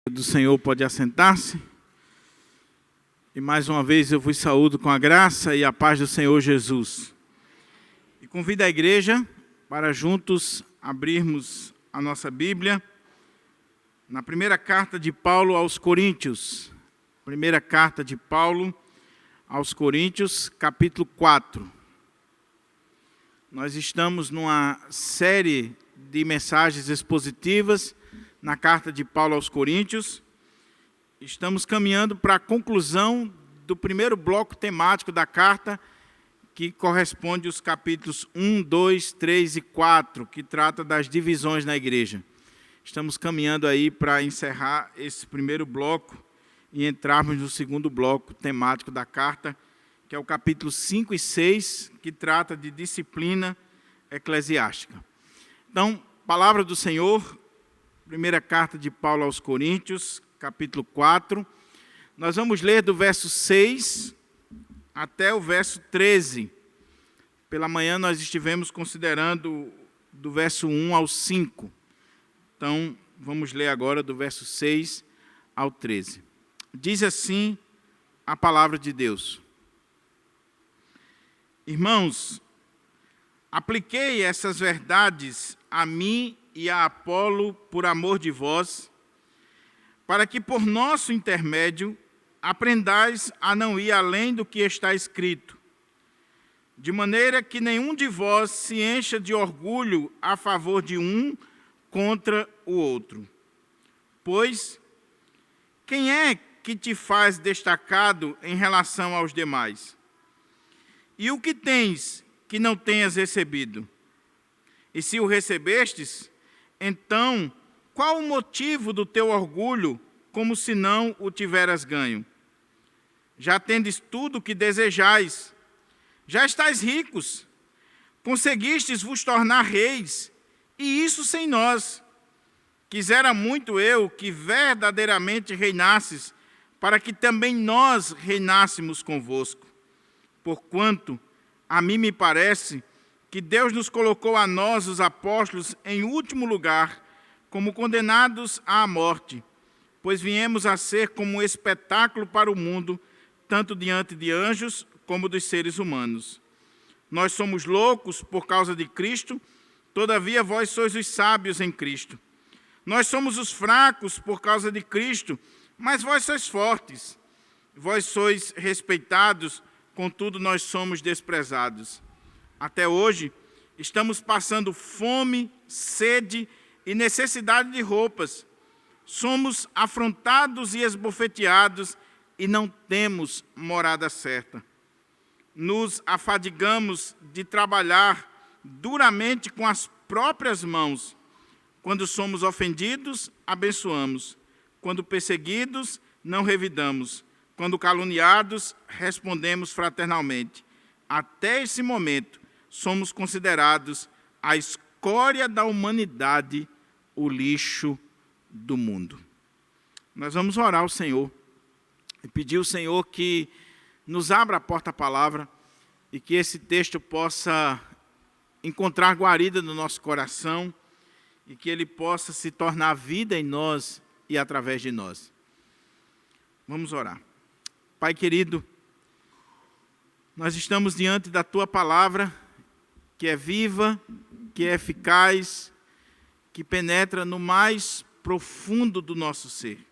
Do Senhor pode assentar-se. E mais uma vez eu vos saúdo com a graça e a paz do Senhor Jesus. E convido a igreja para juntos abrirmos a nossa Bíblia na primeira carta de Paulo aos Coríntios. Primeira carta de Paulo aos Coríntios, capítulo 4. Nós estamos numa série de mensagens expositivas na carta de Paulo aos Coríntios. Estamos caminhando para a conclusão do primeiro bloco temático da carta, que corresponde aos capítulos 1, 2, 3 e 4, que trata das divisões na igreja. Estamos caminhando aí para encerrar esse primeiro bloco e entrarmos no segundo bloco temático da carta, que é o capítulo 5 e 6, que trata de disciplina eclesiástica. Então, palavra do Senhor, primeira carta de Paulo aos Coríntios, capítulo 4. Nós vamos ler do verso 6 até o verso 13. Pela manhã nós estivemos considerando do verso 1 ao 5. Então, vamos ler agora do verso 6 ao 13. Diz assim a palavra de Deus: Irmãos, apliquei essas verdades a mim e a Apolo por amor de vós, para que por nosso intermédio aprendais a não ir além do que está escrito, de maneira que nenhum de vós se encha de orgulho a favor de um contra o outro. Pois, quem é que te faz destacado em relação aos demais? E o que tens que não tenhas recebido? E se o recebestes, então, qual o motivo do teu orgulho, como se não o tiveras ganho? Já tendes tudo o que desejais, já estáis ricos, conseguistes vos tornar reis, e isso sem nós. Quisera muito eu que verdadeiramente reinasses, para que também nós reinássemos convosco. Porquanto, a mim me parece que Deus nos colocou a nós, os apóstolos, em último lugar, como condenados à morte, pois viemos a ser como um espetáculo para o mundo, tanto diante de anjos como dos seres humanos. Nós somos loucos por causa de Cristo, todavia vós sois os sábios em Cristo. Nós somos os fracos por causa de Cristo, mas vós sois fortes. Vós sois respeitados, contudo nós somos desprezados. Até hoje, estamos passando fome, sede e necessidade de roupas. Somos afrontados e esbofeteados e não temos morada certa. Nos afadigamos de trabalhar duramente com as próprias mãos. Quando somos ofendidos, abençoamos. Quando perseguidos, não revidamos. Quando caluniados, respondemos fraternalmente. Até esse momento, somos considerados a escória da humanidade, o lixo do mundo. Nós vamos orar ao Senhor e pedir ao Senhor que nos abra a porta à palavra e que esse texto possa encontrar guarida no nosso coração e que ele possa se tornar vida em nós e através de nós. Vamos orar. Pai querido, nós estamos diante da Tua palavra, que é viva, que é eficaz, que penetra no mais profundo do nosso ser.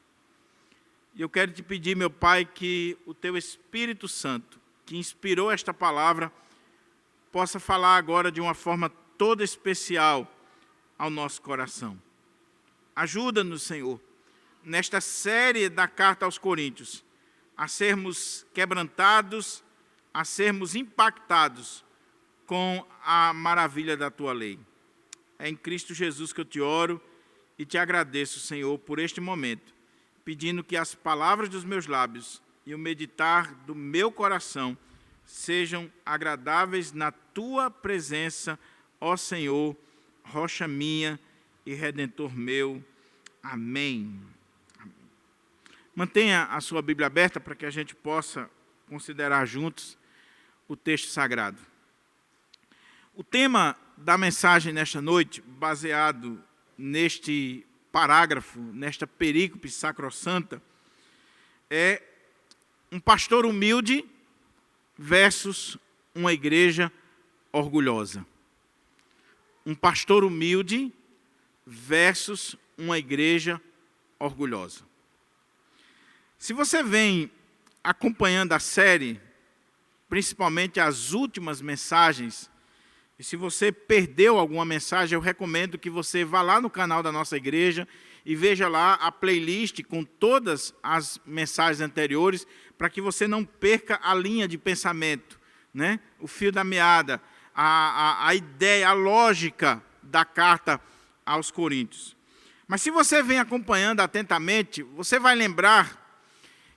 E eu quero te pedir, meu Pai, que o Teu Espírito Santo, que inspirou esta palavra, possa falar agora de uma forma toda especial ao nosso coração. Ajuda-nos, Senhor, nesta série da Carta aos Coríntios, a sermos quebrantados, a sermos impactados com a maravilha da Tua lei. É em Cristo Jesus que eu te oro e te agradeço, Senhor, por este momento, pedindo que as palavras dos meus lábios e o meditar do meu coração sejam agradáveis na Tua presença, ó Senhor, rocha minha e redentor meu. Amém. Mantenha a sua Bíblia aberta para que a gente possa considerar juntos o texto sagrado. O tema da mensagem nesta noite, baseado neste parágrafo, nesta perícope sacrossanta, é um pastor humilde versus uma igreja orgulhosa. Um pastor humilde versus uma igreja orgulhosa. Se você vem acompanhando a série, principalmente as últimas mensagens, e se você perdeu alguma mensagem, eu recomendo que você vá lá no canal da nossa igreja e veja lá a playlist com todas as mensagens anteriores, para que você não perca a linha de pensamento, né? O fio da meada, a ideia, a lógica da carta aos Coríntios. Mas se você vem acompanhando atentamente, você vai lembrar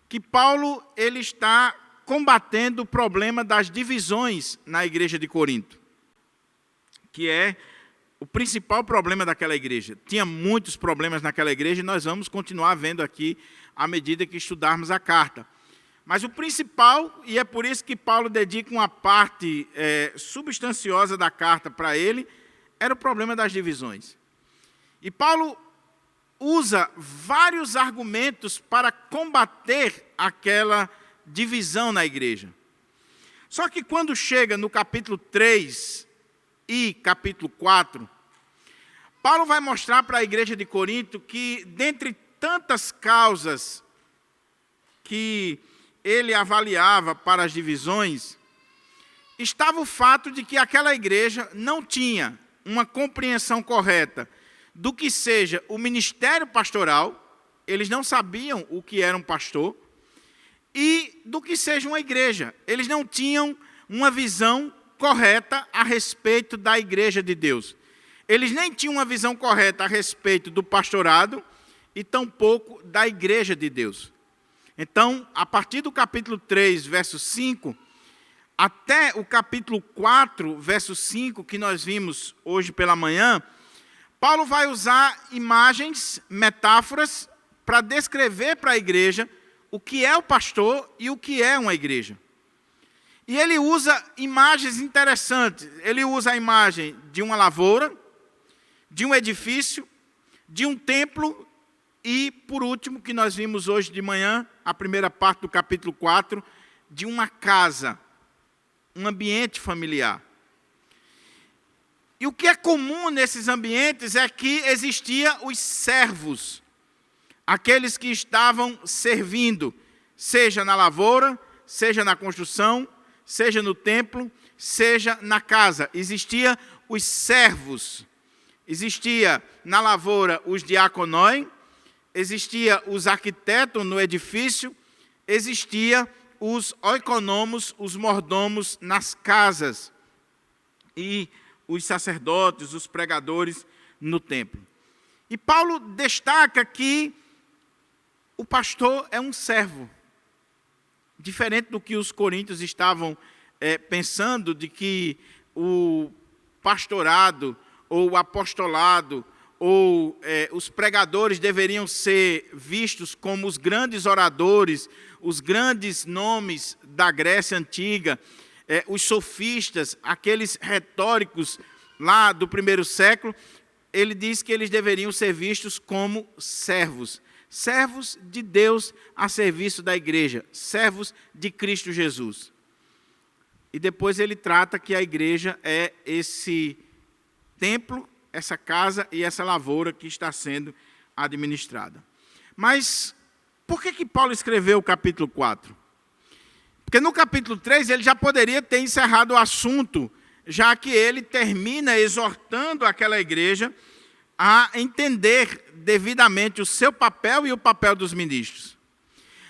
que Paulo ele está combatendo o problema das divisões na igreja de Corinto, que é o principal problema daquela igreja. Tinha muitos problemas naquela igreja e nós vamos continuar vendo aqui à medida que estudarmos a carta. Mas o principal, e é por isso que Paulo dedica uma parte substanciosa da carta para ele, era o problema das divisões. E Paulo usa vários argumentos para combater aquela divisão na igreja. Só que quando chega no capítulo 3 e capítulo 4, Paulo vai mostrar para a igreja de Corinto que, dentre tantas causas que ele avaliava para as divisões, estava o fato de que aquela igreja não tinha uma compreensão correta do que seja o ministério pastoral, eles não sabiam o que era um pastor, e do que seja uma igreja. Eles não tinham uma visão correta a respeito da igreja de Deus. Eles nem tinham uma visão correta a respeito do pastorado e tampouco da igreja de Deus. Então, a partir do capítulo 3, verso 5, até o capítulo 4, verso 5, que nós vimos hoje pela manhã, Paulo vai usar imagens, metáforas, para descrever para a igreja o que é o pastor e o que é uma igreja. E ele usa imagens interessantes. Ele usa a imagem de uma lavoura, de um edifício, de um templo e, por último, que nós vimos hoje de manhã, a primeira parte do capítulo 4, de uma casa, um ambiente familiar. E o que é comum nesses ambientes é que existia os servos, aqueles que estavam servindo, seja na lavoura, seja na construção, seja no templo, seja na casa. Existia os servos. Existia na lavoura os diaconoi, existia os arquitetos no edifício, existia os oikonomos, os mordomos nas casas, e os sacerdotes, os pregadores no templo. E Paulo destaca que o pastor é um servo, diferente do que os coríntios estavam pensando, de que o pastorado ou o apostolado, ou os pregadores deveriam ser vistos como os grandes oradores, os grandes nomes da Grécia Antiga, os sofistas, aqueles retóricos lá do primeiro século. Ele diz que eles deveriam ser vistos como servos, servos de Deus a serviço da igreja, servos de Cristo Jesus. E depois ele trata que a igreja é esse templo, essa casa e essa lavoura que está sendo administrada. Mas por que Paulo escreveu o capítulo 4? Porque no capítulo 3 ele já poderia ter encerrado o assunto, já que ele termina exortando aquela igreja a entender devidamente o seu papel e o papel dos ministros.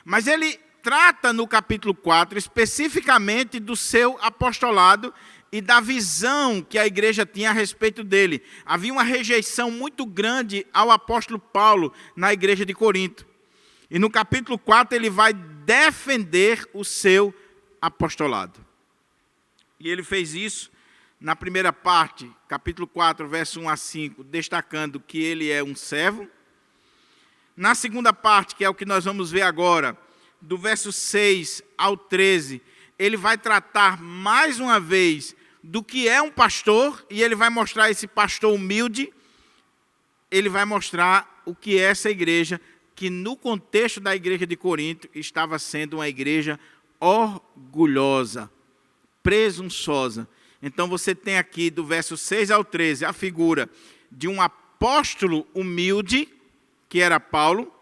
Mas ele trata no capítulo 4 especificamente do seu apostolado e da visão que a igreja tinha a respeito dele. Havia uma rejeição muito grande ao apóstolo Paulo na igreja de Corinto. E no capítulo 4 ele vai defender o seu apostolado. E ele fez isso na primeira parte, capítulo 4, verso 1 a 5, destacando que ele é um servo. Na segunda parte, que é o que nós vamos ver agora, do verso 6 ao 13, ele vai tratar mais uma vez do que é um pastor, e ele vai mostrar esse pastor humilde, ele vai mostrar o que é essa igreja, que no contexto da igreja de Corinto estava sendo uma igreja orgulhosa, presunçosa. Então você tem aqui do verso 6 ao 13 a figura de um apóstolo humilde, que era Paulo,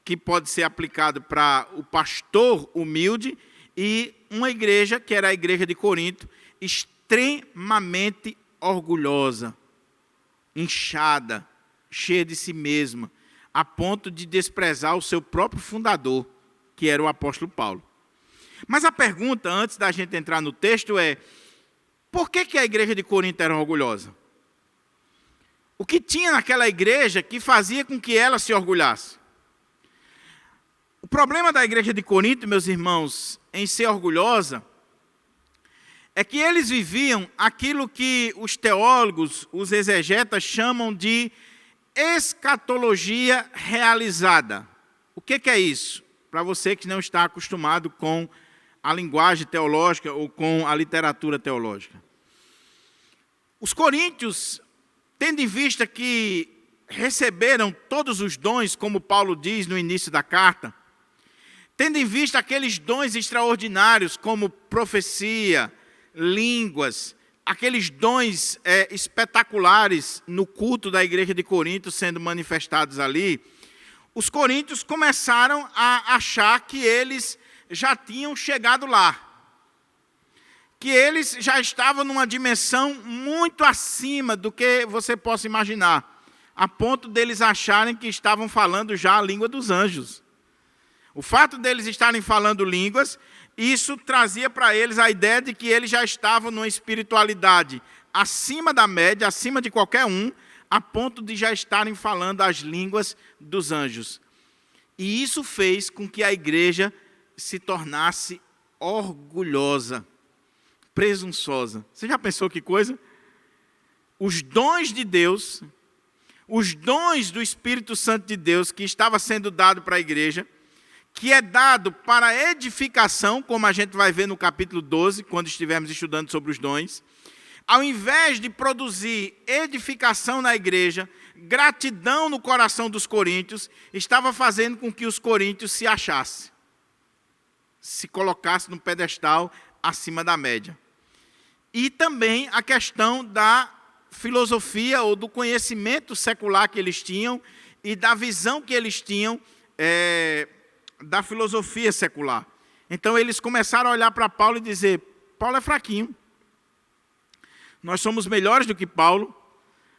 que pode ser aplicado para o pastor humilde, e uma igreja, que era a igreja de Corinto, extremamente orgulhosa, inchada, cheia de si mesma, a ponto de desprezar o seu próprio fundador, que era o apóstolo Paulo. Mas a pergunta, antes da gente entrar no texto, é: por que a igreja de Corinto era orgulhosa? O que tinha naquela igreja que fazia com que ela se orgulhasse? O problema da igreja de Corinto, meus irmãos, em ser orgulhosa, é que eles viviam aquilo que os teólogos, os exegetas, chamam de escatologia realizada. O que é isso? Para você que não está acostumado com a linguagem teológica ou com a literatura teológica. Os coríntios, tendo em vista que receberam todos os dons, como Paulo diz no início da carta, tendo em vista aqueles dons extraordinários como profecia, línguas, aqueles dons espetaculares no culto da igreja de Corinto sendo manifestados ali, os coríntios começaram a achar que eles já tinham chegado lá, que eles já estavam numa dimensão muito acima do que você possa imaginar, a ponto deles acharem que estavam falando já a língua dos anjos. O fato deles estarem falando línguas, isso trazia para eles a ideia de que eles já estavam numa espiritualidade acima da média, acima de qualquer um, a ponto de já estarem falando as línguas dos anjos. E isso fez com que a igreja se tornasse orgulhosa, presunçosa. Você já pensou que coisa? Os dons de Deus, os dons do Espírito Santo de Deus que estava sendo dado para a igreja, que é dado para edificação, como a gente vai ver no capítulo 12, quando estivermos estudando sobre os dons, ao invés de produzir edificação na igreja, gratidão no coração dos coríntios, estava fazendo com que os coríntios se achassem, se colocassem no pedestal acima da média. E também a questão da filosofia ou do conhecimento secular que eles tinham e da visão que eles tinham da filosofia secular. Então eles começaram a olhar para Paulo e dizer: Paulo é fraquinho, nós somos melhores do que Paulo,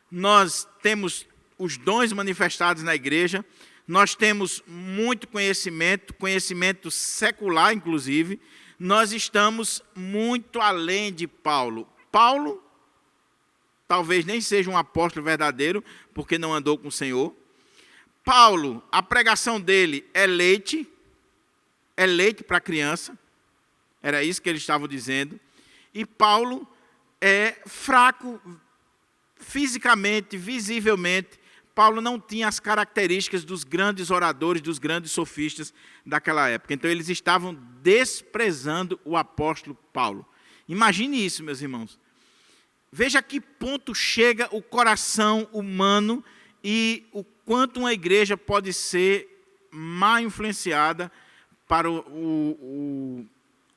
nós temos os dons manifestados na igreja, nós temos muito conhecimento secular inclusive, nós estamos muito além de Paulo. Paulo talvez nem seja um apóstolo verdadeiro, porque não andou com o Senhor. Paulo, a pregação dele é leite para criança, era isso que eles estavam dizendo, e Paulo é fraco fisicamente, visivelmente. Paulo não tinha as características dos grandes oradores, dos grandes sofistas daquela época. Então eles estavam desprezando o apóstolo Paulo. Imagine isso, meus irmãos. Veja a que ponto chega o coração humano e o quanto uma igreja pode ser mal influenciada para o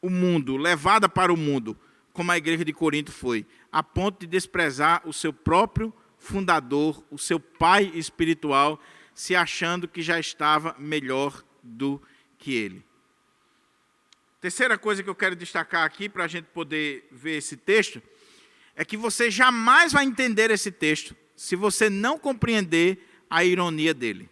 mundo, levada para o mundo, como a igreja de Corinto foi, a ponto de desprezar o seu próprio fundador, o seu pai espiritual, se achando que já estava melhor do que ele. Terceira coisa que eu quero destacar aqui, para a gente poder ver esse texto, é que você jamais vai entender esse texto se você não compreender a ironia dele.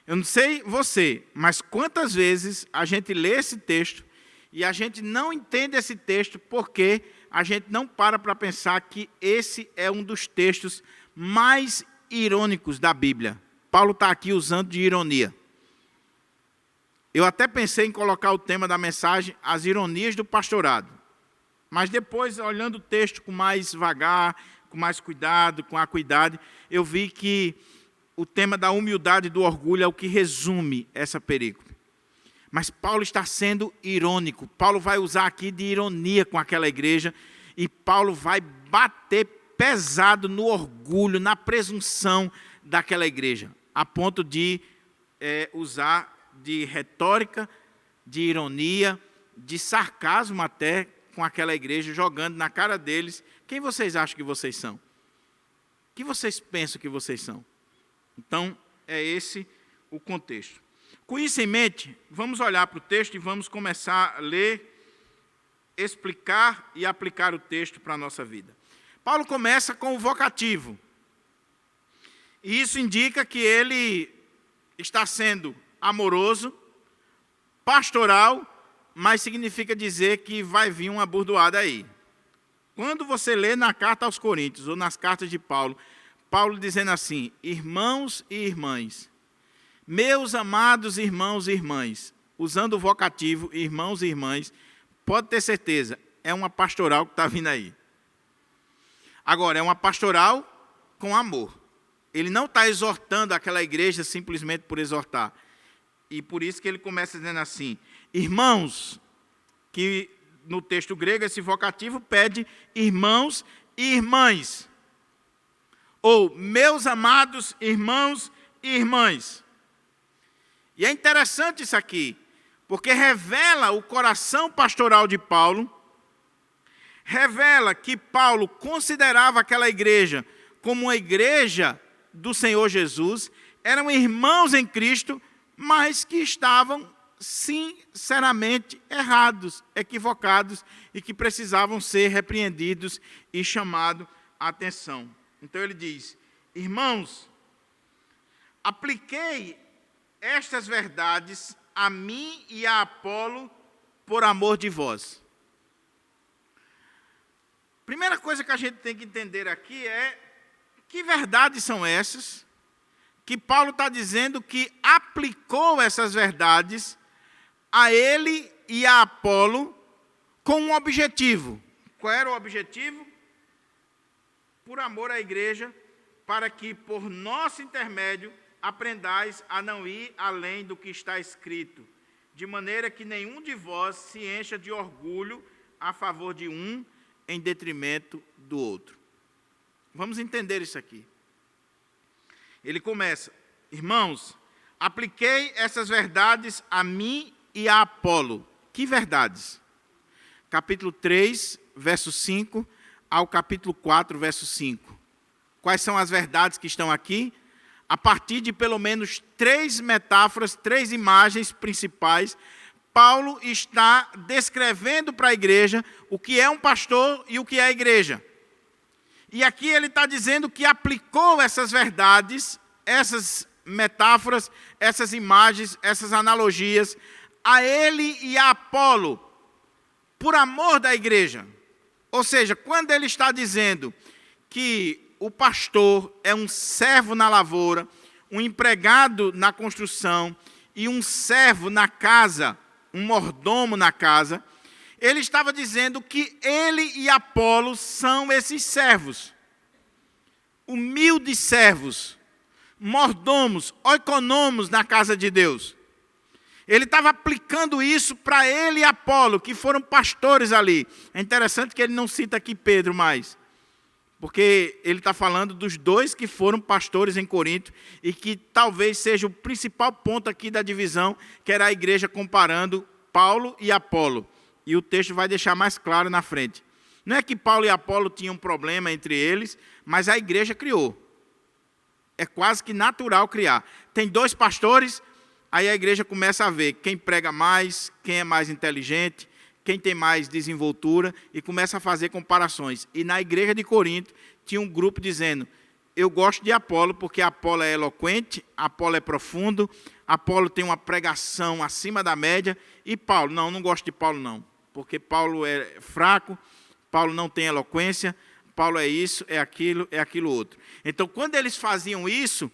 Eu não sei você, mas quantas vezes a gente lê esse texto e a gente não entende esse texto porque a gente não para pensar que esse é um dos textos mais irônicos da Bíblia. Paulo está aqui usando de ironia. Eu até pensei em colocar o tema da mensagem, as ironias do pastorado. Mas depois, olhando o texto com mais vagar, com mais cuidado, com acuidade, eu vi que o tema da humildade e do orgulho é o que resume essa perícope. Mas Paulo está sendo irônico. Paulo vai usar aqui de ironia com aquela igreja e Paulo vai bater pesado no orgulho, na presunção daquela igreja, a ponto de usar de retórica, de ironia, de sarcasmo até com aquela igreja, jogando na cara deles: quem vocês acham que vocês são? O que vocês pensam que vocês são? Então, é esse o contexto. Com isso em mente, vamos olhar para o texto e vamos começar a ler, explicar e aplicar o texto para a nossa vida. Paulo começa com o vocativo. E isso indica que ele está sendo amoroso, pastoral, mas significa dizer que vai vir uma burdoada aí. Quando você lê na carta aos Coríntios, ou nas cartas de Paulo, Paulo dizendo assim: irmãos e irmãs, meus amados irmãos e irmãs, usando o vocativo irmãos e irmãs, pode ter certeza, é uma pastoral que está vindo aí. Agora, é uma pastoral com amor. Ele não está exortando aquela igreja simplesmente por exortar. E por isso que ele começa dizendo assim: irmãos, que no texto grego esse vocativo pede irmãos e irmãs. Ou meus amados irmãos e irmãs. E é interessante isso aqui, porque revela o coração pastoral de Paulo, revela que Paulo considerava aquela igreja como uma igreja do Senhor Jesus, eram irmãos em Cristo, mas que estavam sinceramente errados, equivocados, e que precisavam ser repreendidos e chamados a atenção. Então ele diz: irmãos, apliquei estas verdades a mim e a Apolo por amor de vós. Primeira coisa que a gente tem que entender aqui é: que verdades são essas que Paulo está dizendo que aplicou essas verdades a ele e a Apolo com um objetivo. Qual era o objetivo? Por amor à igreja, para que por nosso intermédio aprendais a não ir além do que está escrito, de maneira que nenhum de vós se encha de orgulho a favor de um em detrimento do outro. Vamos entender isso aqui. Ele começa: irmãos, apliquei essas verdades a mim e a Apolo. Que verdades? Capítulo 3, verso 5, ao capítulo 4, verso 5. Quais são as verdades que estão aqui? A partir de pelo menos 3 metáforas, 3 imagens principais, Paulo está descrevendo para a igreja o que é um pastor e o que é a igreja. E aqui ele está dizendo que aplicou essas verdades, essas metáforas, essas imagens, essas analogias, a ele e a Apolo, por amor da igreja. Ou seja, quando ele está dizendo que o pastor é um servo na lavoura, um empregado na construção e um servo na casa, um mordomo na casa, ele estava dizendo que ele e Apolo são esses servos, humildes servos, mordomos, oikonomos na casa de Deus. Ele estava aplicando isso para ele e Apolo, que foram pastores ali. É interessante que ele não cita aqui Pedro mais, porque ele está falando dos 2 que foram pastores em Corinto e que talvez seja o principal ponto aqui da divisão, que era a igreja comparando Paulo e Apolo. E o texto vai deixar mais claro na frente. Não é que Paulo e Apolo tinham um problema entre eles, mas a igreja criou. É quase que natural criar. Tem 2 pastores, aí a igreja começa a ver quem prega mais, quem é mais inteligente, quem tem mais desenvoltura, e começa a fazer comparações. E na igreja de Corinto tinha um grupo dizendo: eu gosto de Apolo porque Apolo é eloquente, Apolo é profundo, Apolo tem uma pregação acima da média, e Paulo, não gosto de Paulo não, porque Paulo é fraco, Paulo não tem eloquência, Paulo é isso, é aquilo outro. Então, quando eles faziam isso,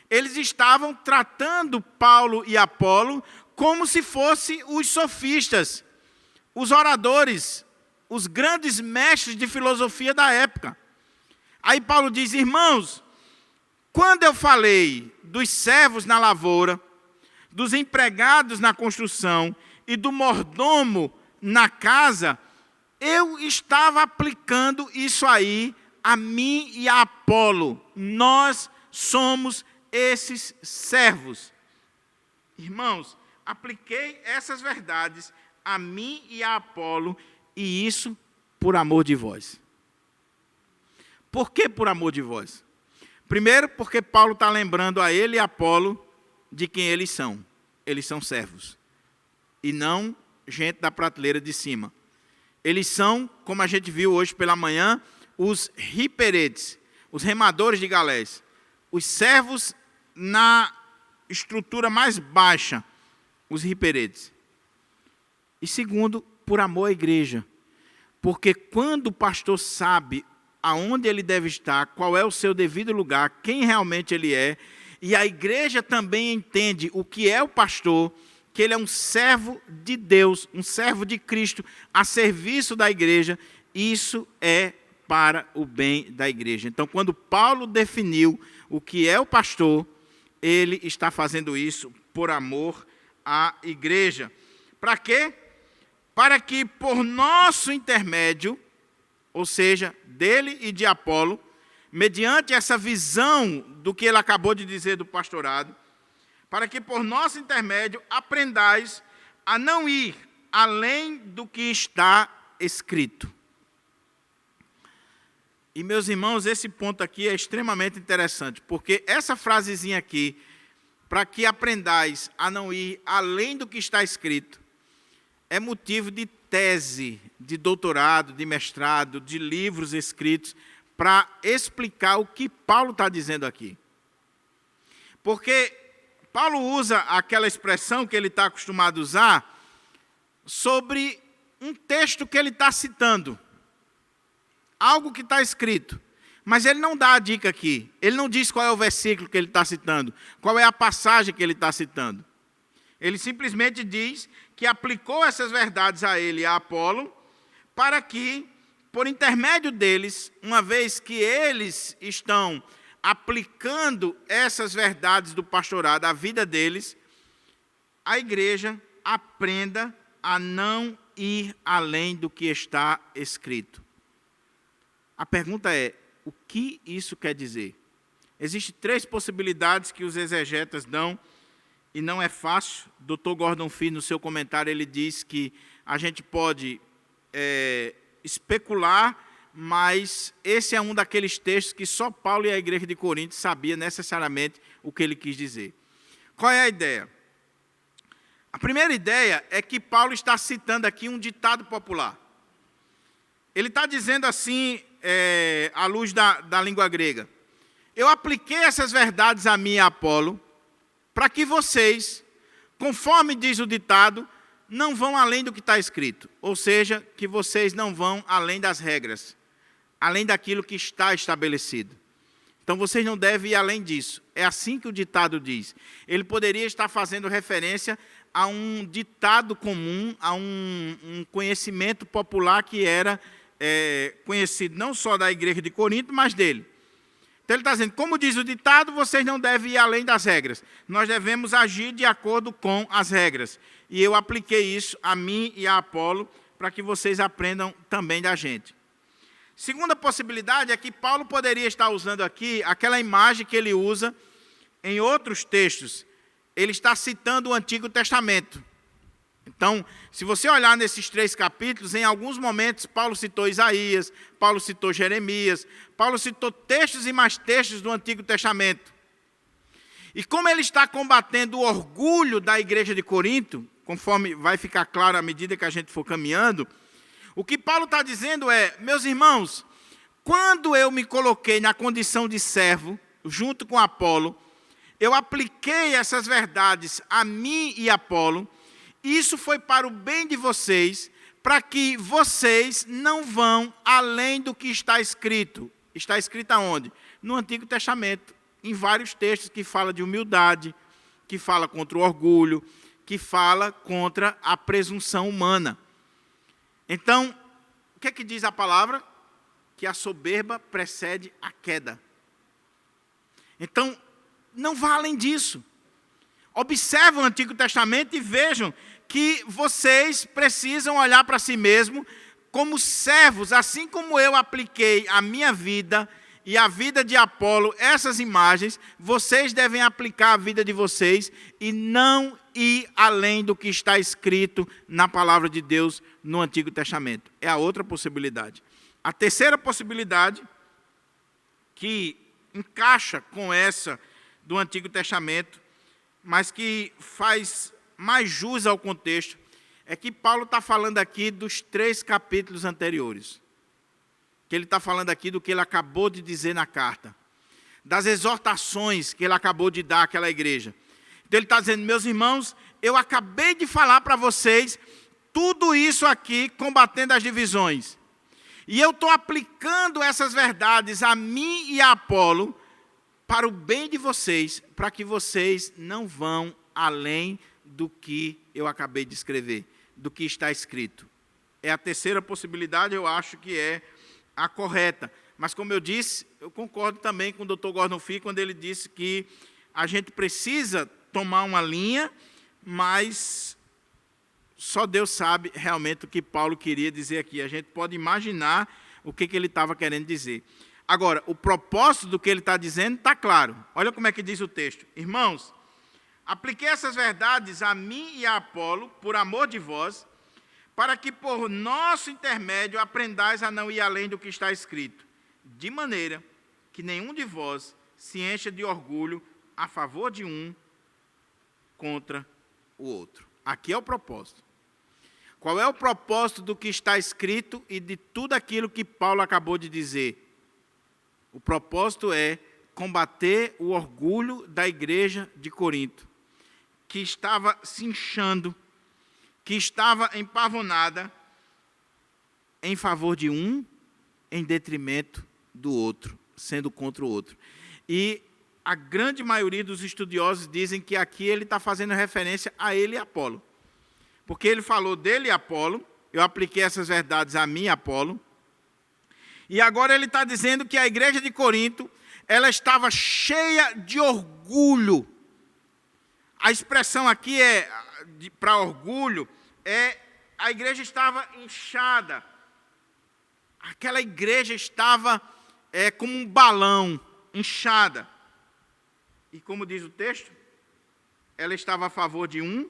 eles estavam tratando Paulo e Apolo como se fossem os sofistas, os oradores, os grandes mestres de filosofia da época. Aí Paulo diz: irmãos, quando eu falei dos servos na lavoura, dos empregados na construção e do mordomo na casa, eu estava aplicando isso aí a mim e a Apolo. Nós somos esses servos. Irmãos, apliquei essas verdades a mim e a Apolo, e isso por amor de vós. Por que por amor de vós? Primeiro, porque Paulo está lembrando a ele e a Apolo de quem eles são. Eles são servos. E não gente da prateleira de cima. Eles são, como a gente viu hoje pela manhã, os hiperetes, os remadores de galés. Os servos na estrutura mais baixa, os hiperetes. E segundo, por amor à igreja. Porque quando o pastor sabe aonde ele deve estar, qual é o seu devido lugar, quem realmente ele é, e a igreja também entende o que é o pastor, que ele é um servo de Deus, um servo de Cristo, a serviço da igreja, isso é para o bem da igreja. Então, quando Paulo definiu o que é o pastor, ele está fazendo isso por amor à igreja. Para quê? Para que por nosso intermédio, ou seja, dele e de Apolo, mediante essa visão do que ele acabou de dizer do pastorado, para que por nosso intermédio aprendais a não ir além do que está escrito. E, meus irmãos, esse ponto aqui é extremamente interessante, porque essa frasezinha aqui, para que aprendais a não ir além do que está escrito, é motivo de tese, de doutorado, de mestrado, de livros escritos, para explicar o que Paulo está dizendo aqui. Porque Paulo usa aquela expressão que ele está acostumado a usar sobre um texto que ele está citando. Algo que está escrito. Mas ele não dá a dica aqui. Ele não diz qual é o versículo que ele está citando, qual é a passagem que ele está citando. Ele simplesmente diz que aplicou essas verdades a ele e a Apolo, para que, por intermédio deles, uma vez que eles estão aplicando essas verdades do pastorado à vida deles, a igreja aprenda a não ir além do que está escrito. A pergunta é, o que isso quer dizer? Existem 3 possibilidades que os exegetas dão, e não é fácil. Dr. Gordon Fee, no seu comentário, ele diz que a gente pode especular, mas esse é um daqueles textos que só Paulo e a igreja de Corinto sabia necessariamente o que ele quis dizer. Qual é a ideia? A primeira ideia é que Paulo está citando aqui um ditado popular. Ele está dizendo assim, à luz da língua grega: eu apliquei essas verdades a mim e a Apolo, para que vocês, conforme diz o ditado, não vão além do que está escrito. Ou seja, que vocês não vão além das regras, além daquilo que está estabelecido. Então, vocês não devem ir além disso. É assim que o ditado diz. Ele poderia estar fazendo referência a um ditado comum, a um conhecimento popular que era conhecido não só da igreja de Corinto, mas dele. Então, ele está dizendo, como diz o ditado, vocês não devem ir além das regras. Nós devemos agir de acordo com as regras. E eu apliquei isso a mim e a Apolo, para que vocês aprendam também da gente. Segunda possibilidade é que Paulo poderia estar usando aqui aquela imagem que ele usa em outros textos. Ele está citando o Antigo Testamento. Então, se você olhar nesses 3 capítulos, em alguns momentos Paulo citou Isaías, Paulo citou Jeremias, Paulo citou textos e mais textos do Antigo Testamento. E como ele está combatendo o orgulho da igreja de Corinto, conforme vai ficar claro à medida que a gente for caminhando, o que Paulo está dizendo é, meus irmãos, quando eu me coloquei na condição de servo, junto com Apolo, eu apliquei essas verdades a mim e Apolo. Isso foi para o bem de vocês, para que vocês não vão além do que está escrito. Está escrito aonde? No Antigo Testamento, em vários textos que fala de humildade, que fala contra o orgulho, que fala contra a presunção humana. Então, o que é que diz a palavra? Que a soberba precede a queda. Então, não vá além disso. Observam o Antigo Testamento e vejam que vocês precisam olhar para si mesmos como servos, assim como eu apliquei a minha vida e a vida de Apolo, essas imagens, vocês devem aplicar a vida de vocês e não ir além do que está escrito na palavra de Deus no Antigo Testamento. É a outra possibilidade. A terceira possibilidade, que encaixa com essa do Antigo Testamento, mas que faz mais jus ao contexto, é que Paulo está falando aqui dos 3 capítulos anteriores. Que ele está falando aqui do que ele acabou de dizer na carta. Das exortações que ele acabou de dar àquela igreja. Então ele está dizendo, meus irmãos, eu acabei de falar para vocês tudo isso aqui, combatendo as divisões. E eu estou aplicando essas verdades a mim e a Apolo para o bem de vocês, para que vocês não vão além do que eu acabei de escrever, do que está escrito. É a terceira possibilidade, eu acho que é a correta. Mas, como eu disse, eu concordo também com o Dr. Gordon Fee, quando ele disse que a gente precisa tomar uma linha, mas só Deus sabe realmente o que Paulo queria dizer aqui. A gente pode imaginar o que ele estava querendo dizer. Agora, o propósito do que ele está dizendo está claro. Olha como é que diz o texto. Irmãos, apliquei essas verdades a mim e a Apolo, por amor de vós, para que por nosso intermédio aprendais a não ir além do que está escrito, de maneira que nenhum de vós se encha de orgulho a favor de um contra o outro. Aqui é o propósito. Qual é o propósito do que está escrito e de tudo aquilo que Paulo acabou de dizer? O propósito é combater o orgulho da igreja de Corinto, que estava se inchando, que estava empavonada em favor de um, em detrimento do outro, sendo contra o outro. E a grande maioria dos estudiosos dizem que aqui ele está fazendo referência a ele e a Apolo. Porque ele falou dele e Apolo, eu apliquei essas verdades a mim e a Apolo, e agora ele está dizendo que a igreja de Corinto, ela estava cheia de orgulho. A expressão aqui para orgulho, a igreja estava inchada. Aquela igreja estava como um balão, inchada. E como diz o texto, ela estava a favor de um,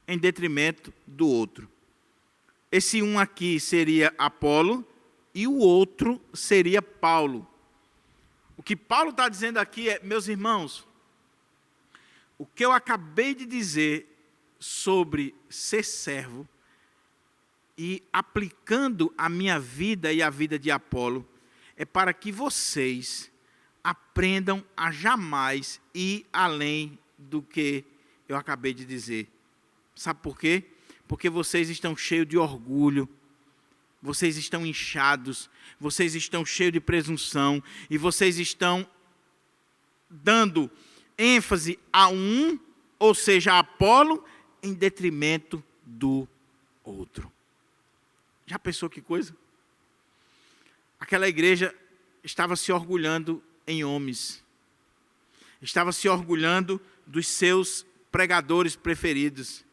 em detrimento do outro. Esse um aqui seria Apolo, e o outro seria Paulo. O que Paulo está dizendo aqui é, meus irmãos, o que eu acabei de dizer sobre ser servo e aplicando a minha vida e a vida de Apolo, é para que vocês aprendam a jamais ir além do que eu acabei de dizer. Sabe por quê? Porque vocês estão cheios de orgulho, vocês estão inchados, vocês estão cheios de presunção, e vocês estão dando ênfase a um, ou seja, a Apolo, em detrimento do outro. Já pensou que coisa? Aquela igreja estava se orgulhando em homens, estava se orgulhando dos seus pregadores preferidos,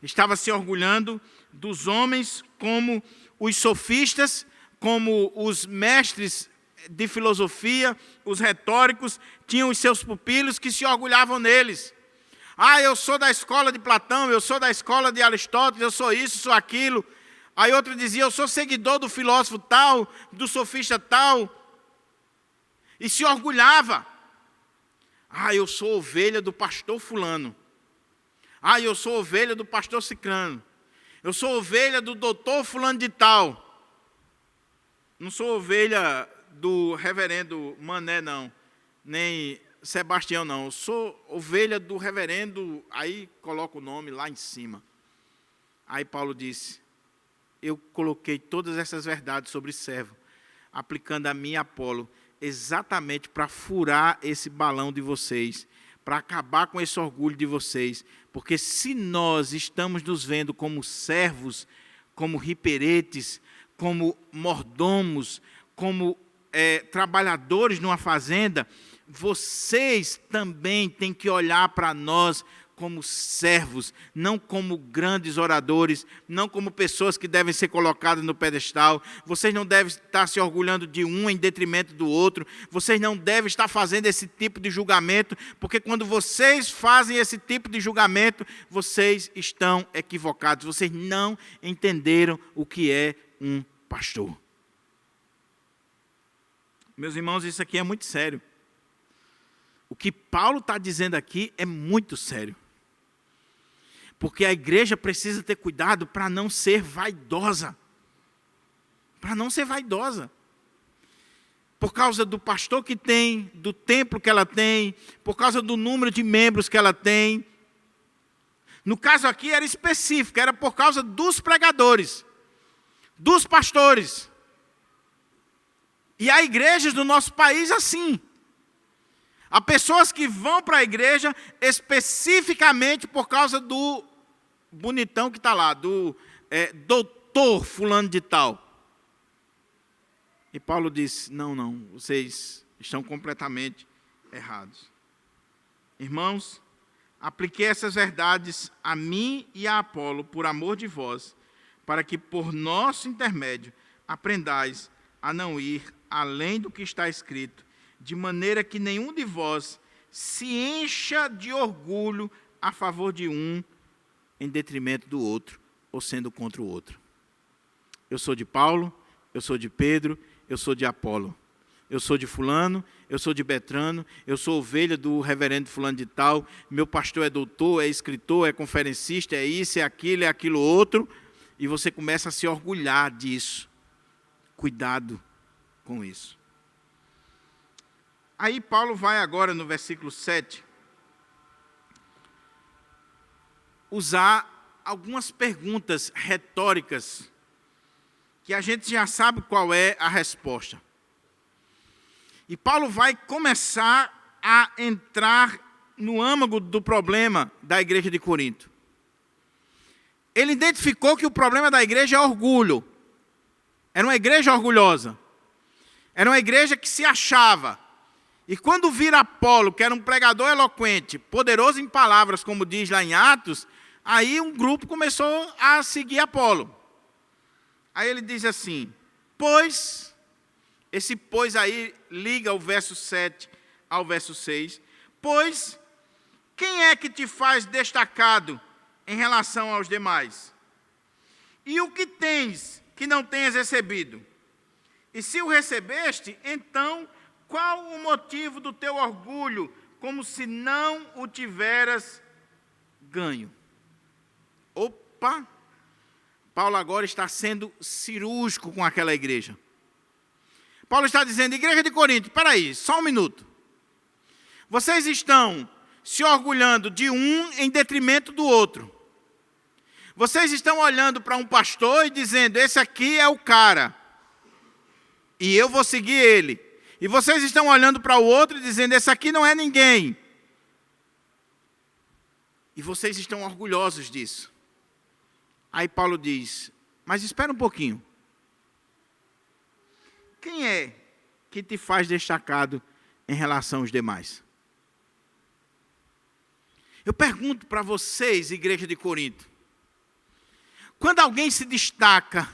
estava se orgulhando dos homens como os sofistas, como os mestres de filosofia, os retóricos, tinham os seus pupilos que se orgulhavam neles. Ah, eu sou da escola de Platão, eu sou da escola de Aristóteles, eu sou isso, sou aquilo. Aí outro dizia, eu sou seguidor do filósofo tal, do sofista tal. E se orgulhava. Ah, eu sou ovelha do pastor fulano. Ah, eu sou ovelha do pastor cicrano. Eu sou ovelha do doutor fulano de tal. Não sou ovelha do reverendo Mané, não. Nem Sebastião, não. Eu sou ovelha do reverendo, aí coloca o nome lá em cima. Aí Paulo disse, eu coloquei todas essas verdades sobre servo, aplicando a mim e a Apolo, exatamente para furar esse balão de vocês, para acabar com esse orgulho de vocês, porque se nós estamos nos vendo como servos, como riperetes, como mordomos, como trabalhadores numa fazenda, vocês também têm que olhar para nós como servos, não como grandes oradores, não como pessoas que devem ser colocadas no pedestal. Vocês não devem estar se orgulhando de um em detrimento do outro. Vocês não devem estar fazendo esse tipo de julgamento, porque quando vocês fazem esse tipo de julgamento, vocês estão equivocados. Vocês não entenderam o que é um pastor. Meus irmãos, isso aqui é muito sério. O que Paulo está dizendo aqui é muito sério. Porque a igreja precisa ter cuidado para não ser vaidosa. Para não ser vaidosa. Por causa do pastor que tem, do templo que ela tem, por causa do número de membros que ela tem. No caso aqui era específico, era por causa dos pregadores, dos pastores. E há igrejas do nosso país assim. Há pessoas que vão para a igreja especificamente por causa do bonitão que está lá, do doutor fulano de tal. E Paulo disse, não, vocês estão completamente errados. Irmãos, apliquei essas verdades a mim e a Apolo por amor de vós, para que por nosso intermédio aprendais a não ir além do que está escrito, de maneira que nenhum de vós se encha de orgulho a favor de um em detrimento do outro, ou sendo contra o outro. Eu sou de Paulo, eu sou de Pedro, eu sou de Apolo. Eu sou de fulano, eu sou de Betrano, eu sou ovelha do reverendo fulano de tal, meu pastor é doutor, é escritor, é conferencista, é isso, é aquilo outro, e você começa a se orgulhar disso. Cuidado com isso. Aí Paulo vai agora no versículo 7 usar algumas perguntas retóricas que a gente já sabe qual é a resposta. E Paulo vai começar a entrar no âmago do problema da igreja de Corinto. Ele identificou que o problema da igreja é orgulho. Era uma igreja orgulhosa. Era uma igreja que se achava. E quando vira Apolo, que era um pregador eloquente, poderoso em palavras, como diz lá em Atos, aí um grupo começou a seguir Apolo. Aí ele diz assim, pois, esse pois aí liga o verso 7 ao verso 6, pois, quem é que te faz destacado em relação aos demais? E o que tens que não tenhas recebido? E se o recebeste, então, qual o motivo do teu orgulho, como se não o tiveras ganho? Opa! Paulo agora está sendo cirúrgico com aquela igreja. Paulo está dizendo, igreja de Corinto, espera aí, só um minuto. Vocês estão se orgulhando de um em detrimento do outro. Vocês estão olhando para um pastor e dizendo, esse aqui é o cara, e eu vou seguir ele. E vocês estão olhando para o outro e dizendo, esse aqui não é ninguém. E vocês estão orgulhosos disso. Aí Paulo diz, mas espera um pouquinho. Quem é que te faz destacado em relação aos demais? Eu pergunto para vocês, igreja de Corinto, quando alguém se destaca,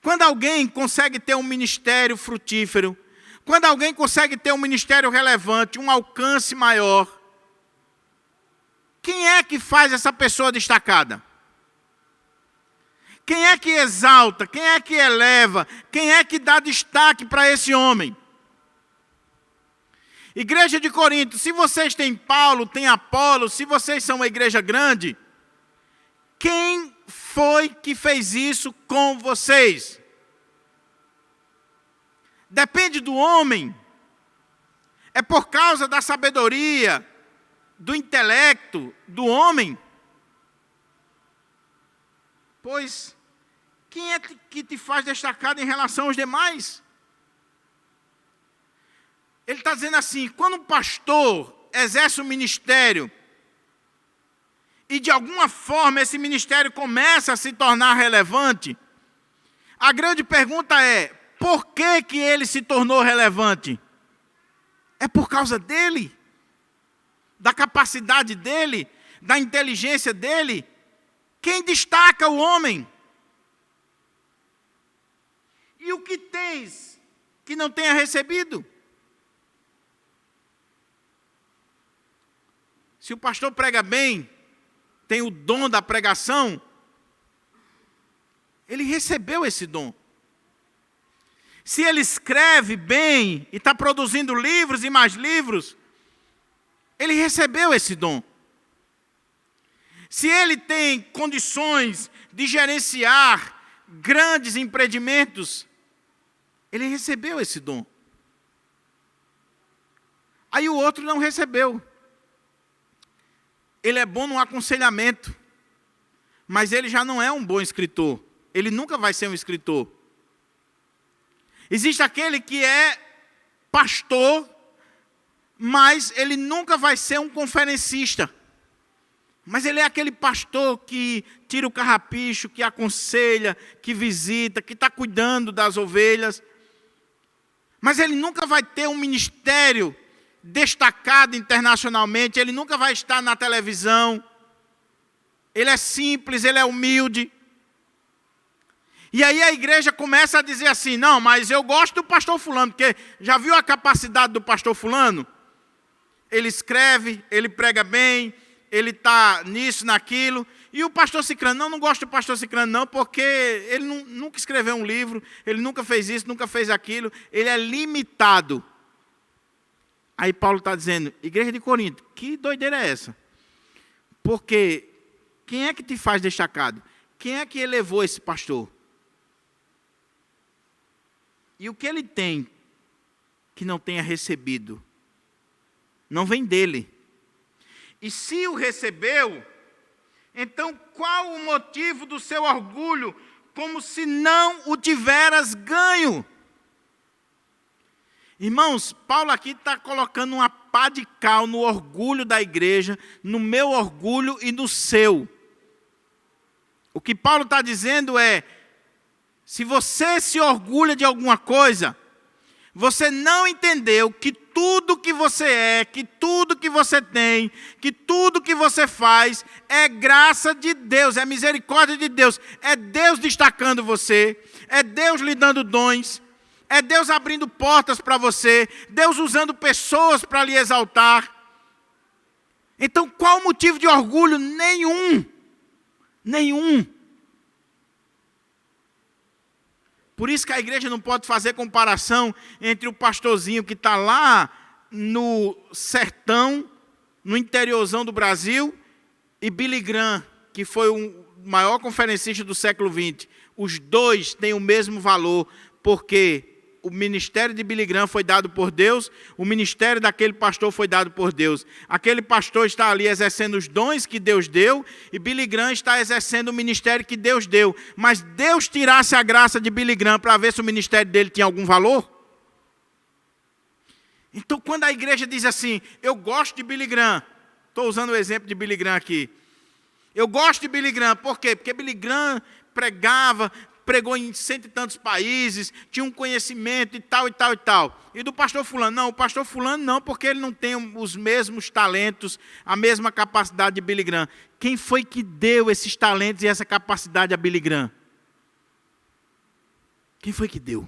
quando alguém consegue ter um ministério frutífero, quando alguém consegue ter um ministério relevante, um alcance maior, quem é que faz essa pessoa destacada? Quem é que exalta? Quem é que eleva? Quem é que dá destaque para esse homem? Igreja de Corinto, se vocês têm Paulo, têm Apolo, se vocês são uma igreja grande, quem foi que fez isso com vocês? Depende do homem. É por causa da sabedoria, do intelecto do homem? Pois, quem é que te faz destacado em relação aos demais? Ele está dizendo assim, quando um pastor exerce um ministério, e de alguma forma esse ministério começa a se tornar relevante, a grande pergunta é, por que que ele se tornou relevante? É por causa dele? Da capacidade dele? da inteligência dele, quem destaca o homem? E o que tens que não tenha recebido? Se o pastor prega bem, tem o dom da pregação, ele recebeu esse dom. Se ele escreve bem e está produzindo livros e mais livros, ele recebeu esse dom. Se ele tem condições de gerenciar grandes empreendimentos, ele recebeu esse dom. Aí o outro não recebeu. Ele é bom no aconselhamento, mas ele já não é um bom escritor. Ele nunca vai ser um escritor. Existe aquele que é pastor, mas ele nunca vai ser um conferencista. Mas ele é aquele pastor que tira o carrapicho, que aconselha, que visita, que está cuidando das ovelhas. Mas ele nunca vai ter um ministério destacado internacionalmente, ele nunca vai estar na televisão. Ele é simples, ele é humilde. E aí a igreja começa a dizer assim, não, mas eu gosto do pastor fulano, porque já viu a capacidade do pastor fulano? Ele escreve, ele prega bem, ele está nisso, naquilo. E o pastor Cicrano, não gosto do pastor Cicrano não, porque ele nunca escreveu um livro, ele nunca fez isso, nunca fez aquilo, ele é limitado. Aí Paulo está dizendo, igreja de Corinto, que doideira é essa? Porque quem é que te faz destacado? Quem é que elevou esse pastor? E o que ele tem que não tenha recebido? Não vem dele. E se o recebeu, então qual o motivo do seu orgulho, como se não o tiveras ganho? Irmãos, Paulo aqui está colocando uma pá de cal no orgulho da igreja, no meu orgulho e no seu. O que Paulo está dizendo é, se você se orgulha de alguma coisa, você não entendeu que tudo que você é, que tudo que você tem, que tudo que você faz é graça de Deus, é misericórdia de Deus, é Deus destacando você, é Deus lhe dando dons, é Deus abrindo portas para você, Deus usando pessoas para lhe exaltar. Então, qual o motivo de orgulho? Nenhum. Nenhum. Por isso que a igreja não pode fazer comparação entre o pastorzinho que está lá no sertão, no interiorzão do Brasil, e Billy Graham, que foi o maior conferencista do século XX. Os dois têm o mesmo valor, porque o ministério de Billy Graham foi dado por Deus, o ministério daquele pastor foi dado por Deus. Aquele pastor está ali exercendo os dons que Deus deu, e Billy Graham está exercendo o ministério que Deus deu. Mas Deus tirasse a graça de Billy Graham para ver se o ministério dele tinha algum valor? Então, quando a igreja diz assim, eu gosto de Billy Graham, estou usando o exemplo de Billy Graham aqui. Eu gosto de Billy Graham, por quê? Porque Billy Graham pregou em cento e tantos países, tinha um conhecimento e tal, e tal, e tal. E do pastor fulano? Não, o pastor fulano não, porque ele não tem os mesmos talentos, a mesma capacidade de Billy Graham. Quem foi que deu esses talentos e essa capacidade a Billy Graham? Quem foi que deu?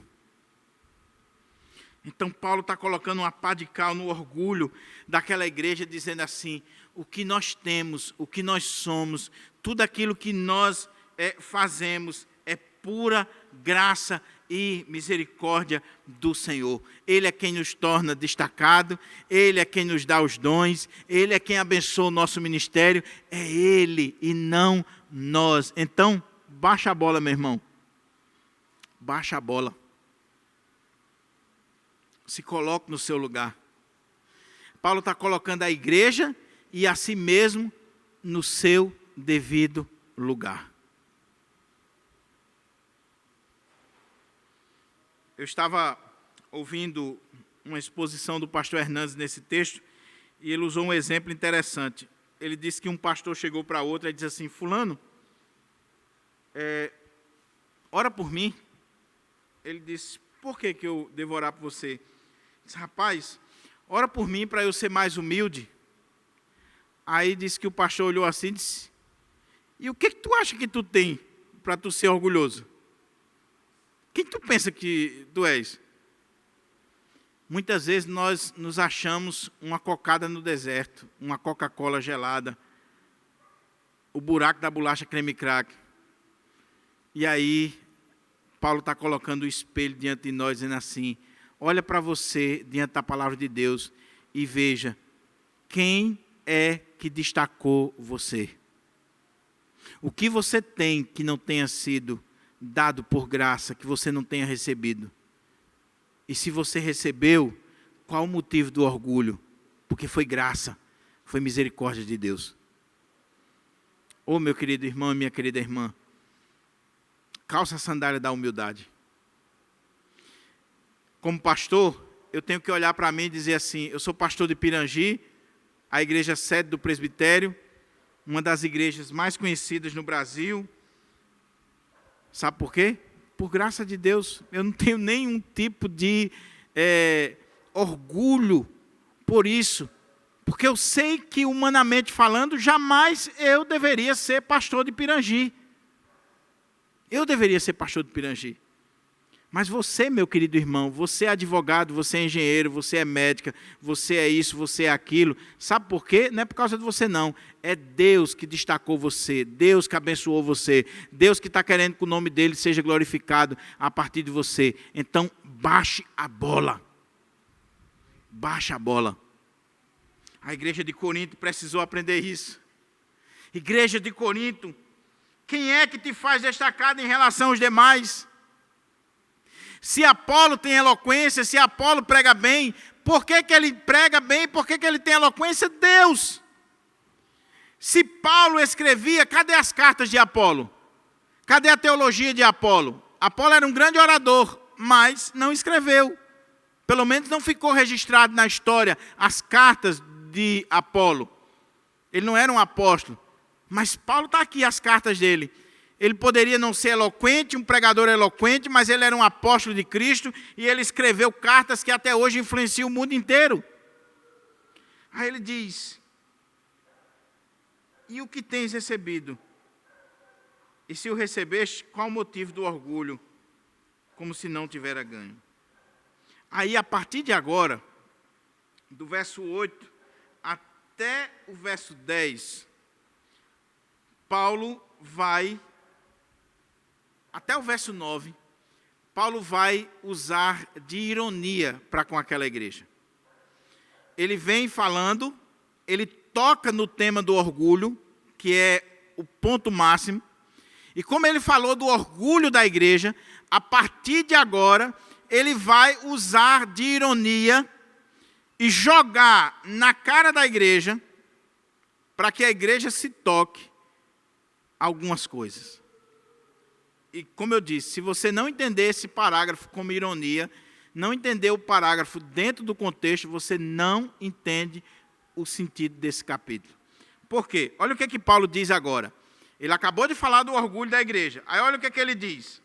Então Paulo está colocando uma pá de cal no orgulho daquela igreja, dizendo assim, o que nós temos, o que nós somos, tudo aquilo que nós fazemos, pura graça e misericórdia do Senhor. Ele é quem nos torna destacado, Ele é quem nos dá os dons, Ele é quem abençoa o nosso ministério, é Ele e não nós. Então, baixa a bola, meu irmão. Baixa a bola. Se coloque no seu lugar. Paulo está colocando a igreja e a si mesmo no seu devido lugar. Eu estava ouvindo uma exposição do pastor Hernandes nesse texto, e ele usou um exemplo interessante. Ele disse que um pastor chegou para outro e disse assim, fulano, ora por mim. Ele disse, por que eu devo orar por você? Ele disse, rapaz, ora por mim para eu ser mais humilde. Aí disse que o pastor olhou assim e disse: e o que tu acha que tu tem para tu ser orgulhoso? Quem tu pensa que tu és? Muitas vezes nós nos achamos uma cocada no deserto, uma Coca-Cola gelada, o buraco da bolacha creme crack. E aí, Paulo está colocando o espelho diante de nós, dizendo assim: olha para você diante da palavra de Deus e veja quem é que destacou você. O que você tem que não tenha sido dado por graça, que você não tenha recebido? E se você recebeu, qual o motivo do orgulho? Porque foi graça, foi misericórdia de Deus. Ô meu querido irmão e minha querida irmã, calça a sandália da humildade. Como pastor, eu tenho que olhar para mim e dizer assim: eu sou pastor de Pirangi, a igreja sede do presbitério, uma das igrejas mais conhecidas no Brasil. Sabe por quê? Por graça de Deus. Eu não tenho nenhum tipo de orgulho por isso. Porque eu sei que, humanamente falando, jamais eu deveria ser pastor de Pirangi. Eu deveria ser pastor de Pirangi. Mas você, meu querido irmão, você é advogado, você é engenheiro, você é médica, você é isso, você é aquilo. Sabe por quê? Não é por causa de você, não. É Deus que destacou você, Deus que abençoou você, Deus que está querendo que o nome dele seja glorificado a partir de você. Então, baixe a bola. Baixe a bola. A igreja de Corinto precisou aprender isso. Igreja de Corinto, quem é que te faz destacado em relação aos demais? Se Apolo tem eloquência, se Apolo prega bem, por que ele prega bem? Por que ele tem eloquência? Deus. Se Paulo escrevia, cadê as cartas de Apolo? Cadê a teologia de Apolo? Apolo era um grande orador, mas não escreveu. Pelo menos não ficou registrado na história as cartas de Apolo. Ele não era um apóstolo. Mas Paulo está aqui, as cartas dele. Ele poderia não ser eloquente, um pregador eloquente, mas ele era um apóstolo de Cristo e ele escreveu cartas que até hoje influenciam o mundo inteiro. Aí ele diz: e o que tens recebido? E se o recebeste, qual o motivo do orgulho? Como se não tivera ganho. Aí, a partir de agora, do verso 8 até o verso 10, Paulo vai... Até o verso 9, Paulo vai usar de ironia para com aquela igreja. Ele vem falando, ele toca no tema do orgulho, que é o ponto máximo. E como ele falou do orgulho da igreja, a partir de agora, ele vai usar de ironia e jogar na cara da igreja, para que a igreja se toque algumas coisas. E como eu disse, se você não entender esse parágrafo como ironia, não entender o parágrafo dentro do contexto, você não entende o sentido desse capítulo. Por quê? Olha o que Paulo diz agora. Ele acabou de falar do orgulho da igreja. Aí olha o que ele diz.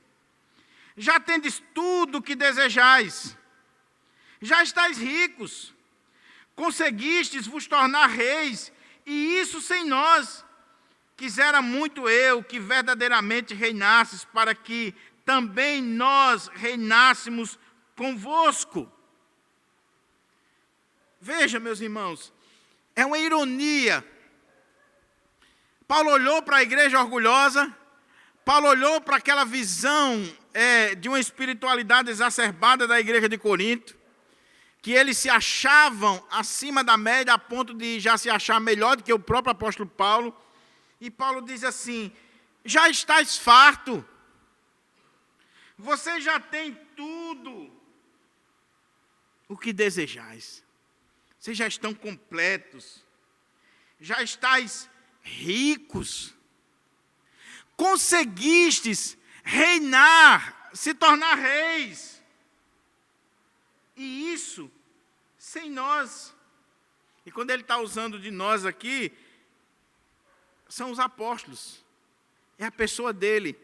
Já tendes tudo o que desejais. Já estáis ricos. Conseguistes vos tornar reis, e isso sem nós. Quisera muito eu que verdadeiramente reinasses, para que também nós reinássemos convosco. Veja, meus irmãos, é uma ironia. Paulo olhou para a igreja orgulhosa, Paulo olhou para aquela visão de uma espiritualidade exacerbada da igreja de Corinto, que eles se achavam acima da média, a ponto de já se achar melhor do que o próprio apóstolo Paulo. E Paulo diz assim: já estáis farto, você já tem tudo o que desejais, vocês já estão completos, já estáis ricos, conseguistes reinar, se tornar reis, e isso sem nós. E quando ele está usando de nós aqui, são os apóstolos, é a pessoa dele.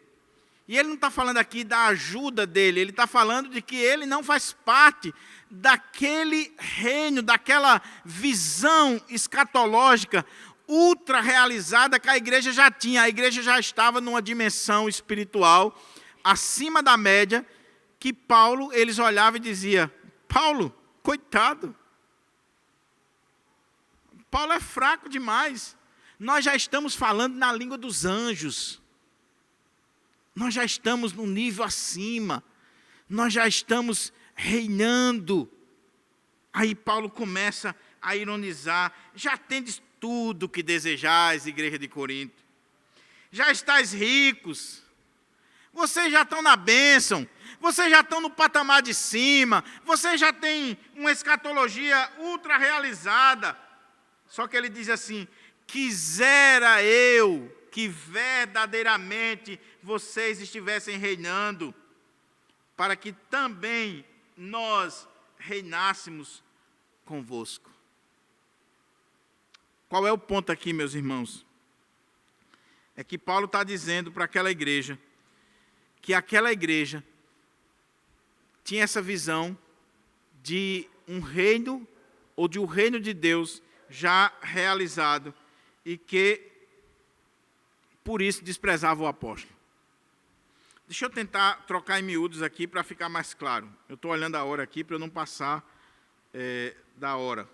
E ele não está falando aqui da ajuda dele, ele está falando de que ele não faz parte daquele reino, daquela visão escatológica ultra realizada que a igreja já tinha. A igreja já estava numa dimensão espiritual acima da média, que Paulo, eles olhavam e diziam: Paulo, coitado, Paulo é fraco demais. Nós já estamos falando na língua dos anjos. Nós já estamos num nível acima. Nós já estamos reinando. Aí Paulo começa a ironizar: já tendes tudo o que desejais, igreja de Corinto. Já estáis ricos. Vocês já estão na bênção. Vocês já estão no patamar de cima. Vocês já têm uma escatologia ultra realizada. Só que ele diz assim: quisera eu que verdadeiramente vocês estivessem reinando, para que também nós reinássemos convosco. Qual é o ponto aqui, meus irmãos? É que Paulo está dizendo para aquela igreja, que aquela igreja tinha essa visão de um reino, ou de um reino de Deus já realizado, e que, por isso, desprezava o apóstolo. Deixa eu tentar trocar em miúdos aqui para ficar mais claro. Eu estou olhando a hora aqui para eu não passar da hora.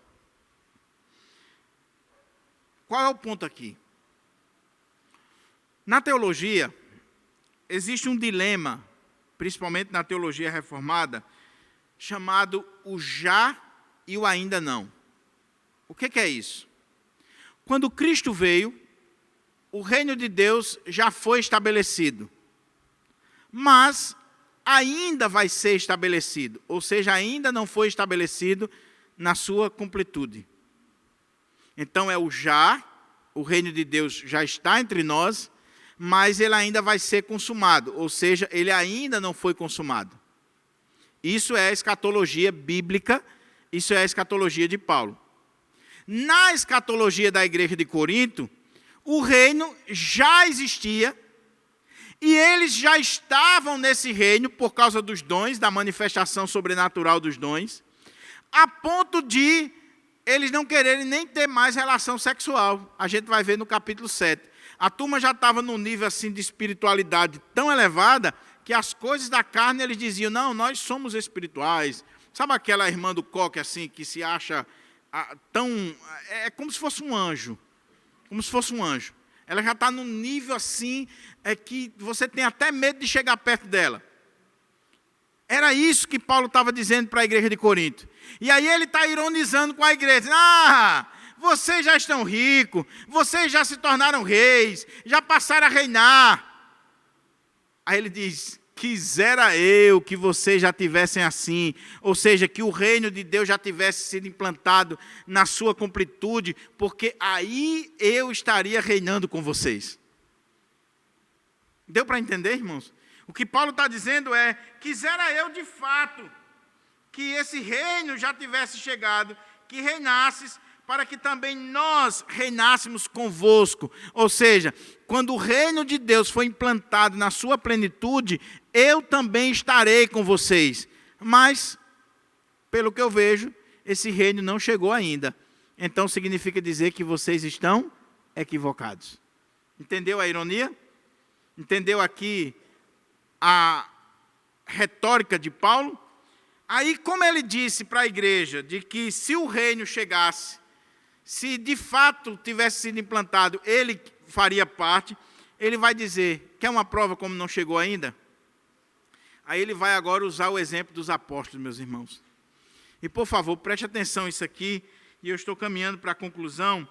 Qual é o ponto aqui? Na teologia, existe um dilema, principalmente na teologia reformada, chamado o já e o ainda não. O que é isso? Quando Cristo veio, o reino de Deus já foi estabelecido, mas ainda vai ser estabelecido, ou seja, ainda não foi estabelecido na sua completude. Então é o já, o reino de Deus já está entre nós, mas ele ainda vai ser consumado, ou seja, ele ainda não foi consumado. Isso é a escatologia bíblica, isso é a escatologia de Paulo. Na escatologia da igreja de Corinto, o reino já existia, e eles já estavam nesse reino por causa dos dons, da manifestação sobrenatural dos dons, a ponto de eles não quererem nem ter mais relação sexual. A gente vai ver no capítulo 7. A turma já estava num nível assim de espiritualidade tão elevada, que as coisas da carne eles diziam: não, nós somos espirituais. Sabe aquela irmã do coque assim, que se acha tão... É como se fosse um anjo. Como se fosse um anjo. Ela já está num nível assim, que você tem até medo de chegar perto dela. Era isso que Paulo estava dizendo para a igreja de Corinto. E aí ele está ironizando com a igreja, dizendo: vocês já estão ricos, vocês já se tornaram reis, já passaram a reinar. Aí ele diz: quisera eu que vocês já tivessem assim, ou seja, que o reino de Deus já tivesse sido implantado na sua completude, porque aí eu estaria reinando com vocês. Deu para entender, irmãos? O que Paulo está dizendo é: quisera eu de fato que esse reino já tivesse chegado, que reinasses, para que também nós reinássemos convosco. Ou seja, quando o reino de Deus for implantado na sua plenitude, eu também estarei com vocês. Mas, pelo que eu vejo, esse reino não chegou ainda. Então significa dizer que vocês estão equivocados. Entendeu a ironia? Entendeu aqui a retórica de Paulo? Aí, como ele disse para a igreja, de que se o reino chegasse, se de fato tivesse sido implantado, ele faria parte, ele vai dizer: quer uma prova como não chegou ainda? Aí ele vai agora usar o exemplo dos apóstolos, meus irmãos. E por favor, preste atenção nisso aqui, e eu estou caminhando para a conclusão,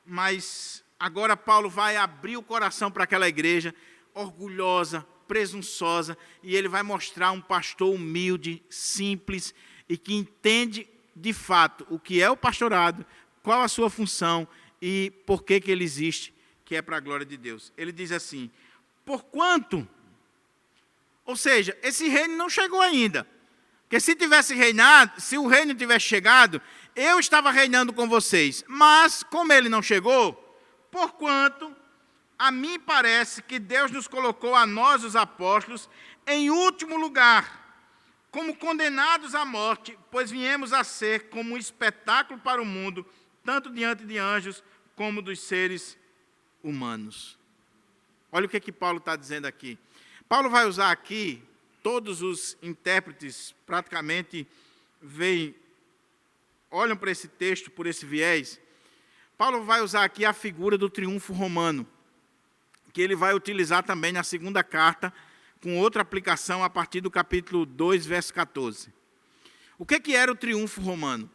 mas agora Paulo vai abrir o coração para aquela igreja, orgulhosa, presunçosa, e ele vai mostrar um pastor humilde, simples, e que entende de fato o que é o pastorado, qual a sua função e por que ele existe, que é para a glória de Deus. Ele diz assim: porquanto, ou seja, esse reino não chegou ainda, porque se tivesse reinado, se o reino tivesse chegado, eu estava reinando com vocês, mas como ele não chegou, porquanto a mim parece que Deus nos colocou a nós, os apóstolos, em último lugar, como condenados à morte, pois viemos a ser como um espetáculo para o mundo, tanto diante de anjos como dos seres humanos. Olha o que Paulo está dizendo aqui. Paulo vai usar aqui, todos os intérpretes praticamente olham para esse texto por esse viés. Paulo vai usar aqui a figura do triunfo romano, que ele vai utilizar também na segunda carta, com outra aplicação a partir do capítulo 2, verso 14. O que era o triunfo romano?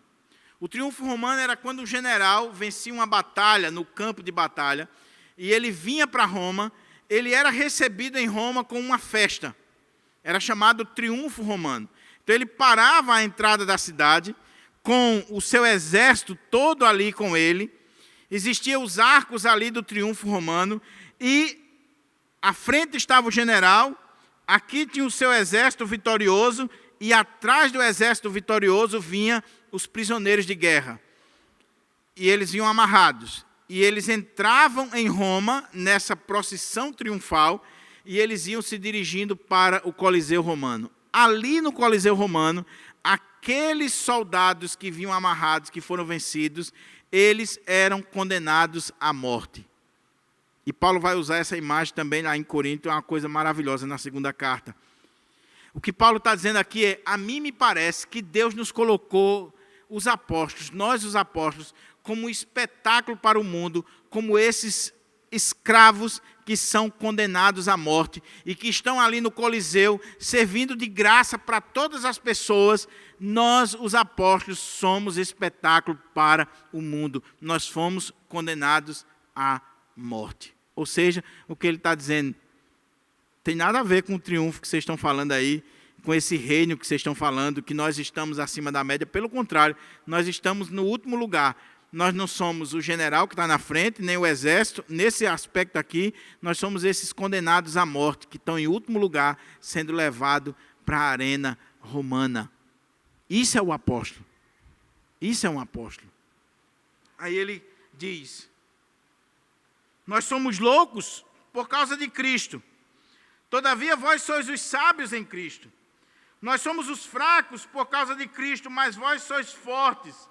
O triunfo romano era quando o general vencia uma batalha no campo de batalha, e ele vinha para Roma, ele era recebido em Roma com uma festa. Era chamado triunfo romano. Então ele parava à entrada da cidade, com o seu exército todo ali com ele. Existiam os arcos ali do triunfo romano, e à frente estava o general, aqui tinha o seu exército vitorioso, e atrás do exército vitorioso vinha os prisioneiros de guerra. E eles vinham amarrados. E eles entravam em Roma, nessa procissão triunfal, e eles iam se dirigindo para o Coliseu Romano. Ali no Coliseu Romano, aqueles soldados que vinham amarrados, que foram vencidos, eles eram condenados à morte. E Paulo vai usar essa imagem também lá em Corinto, é uma coisa maravilhosa na segunda carta. O que Paulo está dizendo aqui é, a mim me parece que Deus nos colocou, os apóstolos, nós os apóstolos, como um espetáculo para o mundo, como esses escravos que são condenados à morte e que estão ali no Coliseu, servindo de graça para todas as pessoas. Nós, os apóstolos, somos espetáculo para o mundo. Nós fomos condenados à morte. Ou seja, o que ele está dizendo tem nada a ver com o triunfo que vocês estão falando aí, com esse reino que vocês estão falando, que nós estamos acima da média. Pelo contrário, nós estamos no último lugar. Nós não somos o general que está na frente, nem o exército. Nesse aspecto aqui, nós somos esses condenados à morte, que estão em último lugar, sendo levados para a arena romana. Isso é o apóstolo. Isso é um apóstolo. Aí ele diz, nós somos loucos por causa de Cristo. Todavia, vós sois os sábios em Cristo. Nós somos os fracos por causa de Cristo, mas vós sois fortes.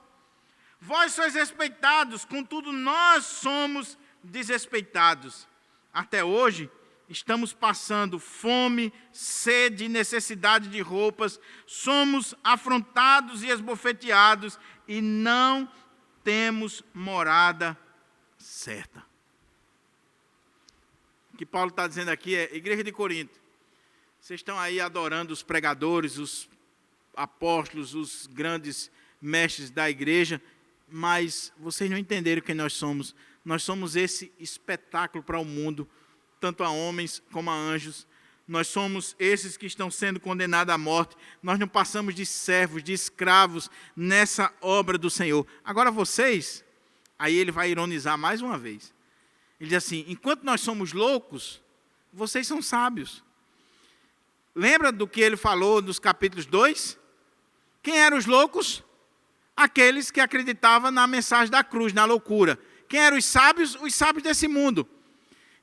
Vós sois respeitados, contudo nós somos desrespeitados. Até hoje, estamos passando fome, sede, necessidade de roupas, somos afrontados e esbofeteados e não temos morada certa. O que Paulo está dizendo aqui é, igreja de Corinto, vocês estão aí adorando os pregadores, os apóstolos, os grandes mestres da igreja, mas vocês não entenderam quem nós somos. Nós somos esse espetáculo para o mundo, tanto a homens como a anjos. Nós somos esses que estão sendo condenados à morte. Nós não passamos de servos, de escravos nessa obra do Senhor. Agora vocês, aí ele vai ironizar mais uma vez. Ele diz assim, enquanto nós somos loucos, vocês são sábios. Lembra do que ele falou nos capítulos 2? Quem eram os loucos? Aqueles que acreditavam na mensagem da cruz, na loucura. Quem eram os sábios? Os sábios desse mundo.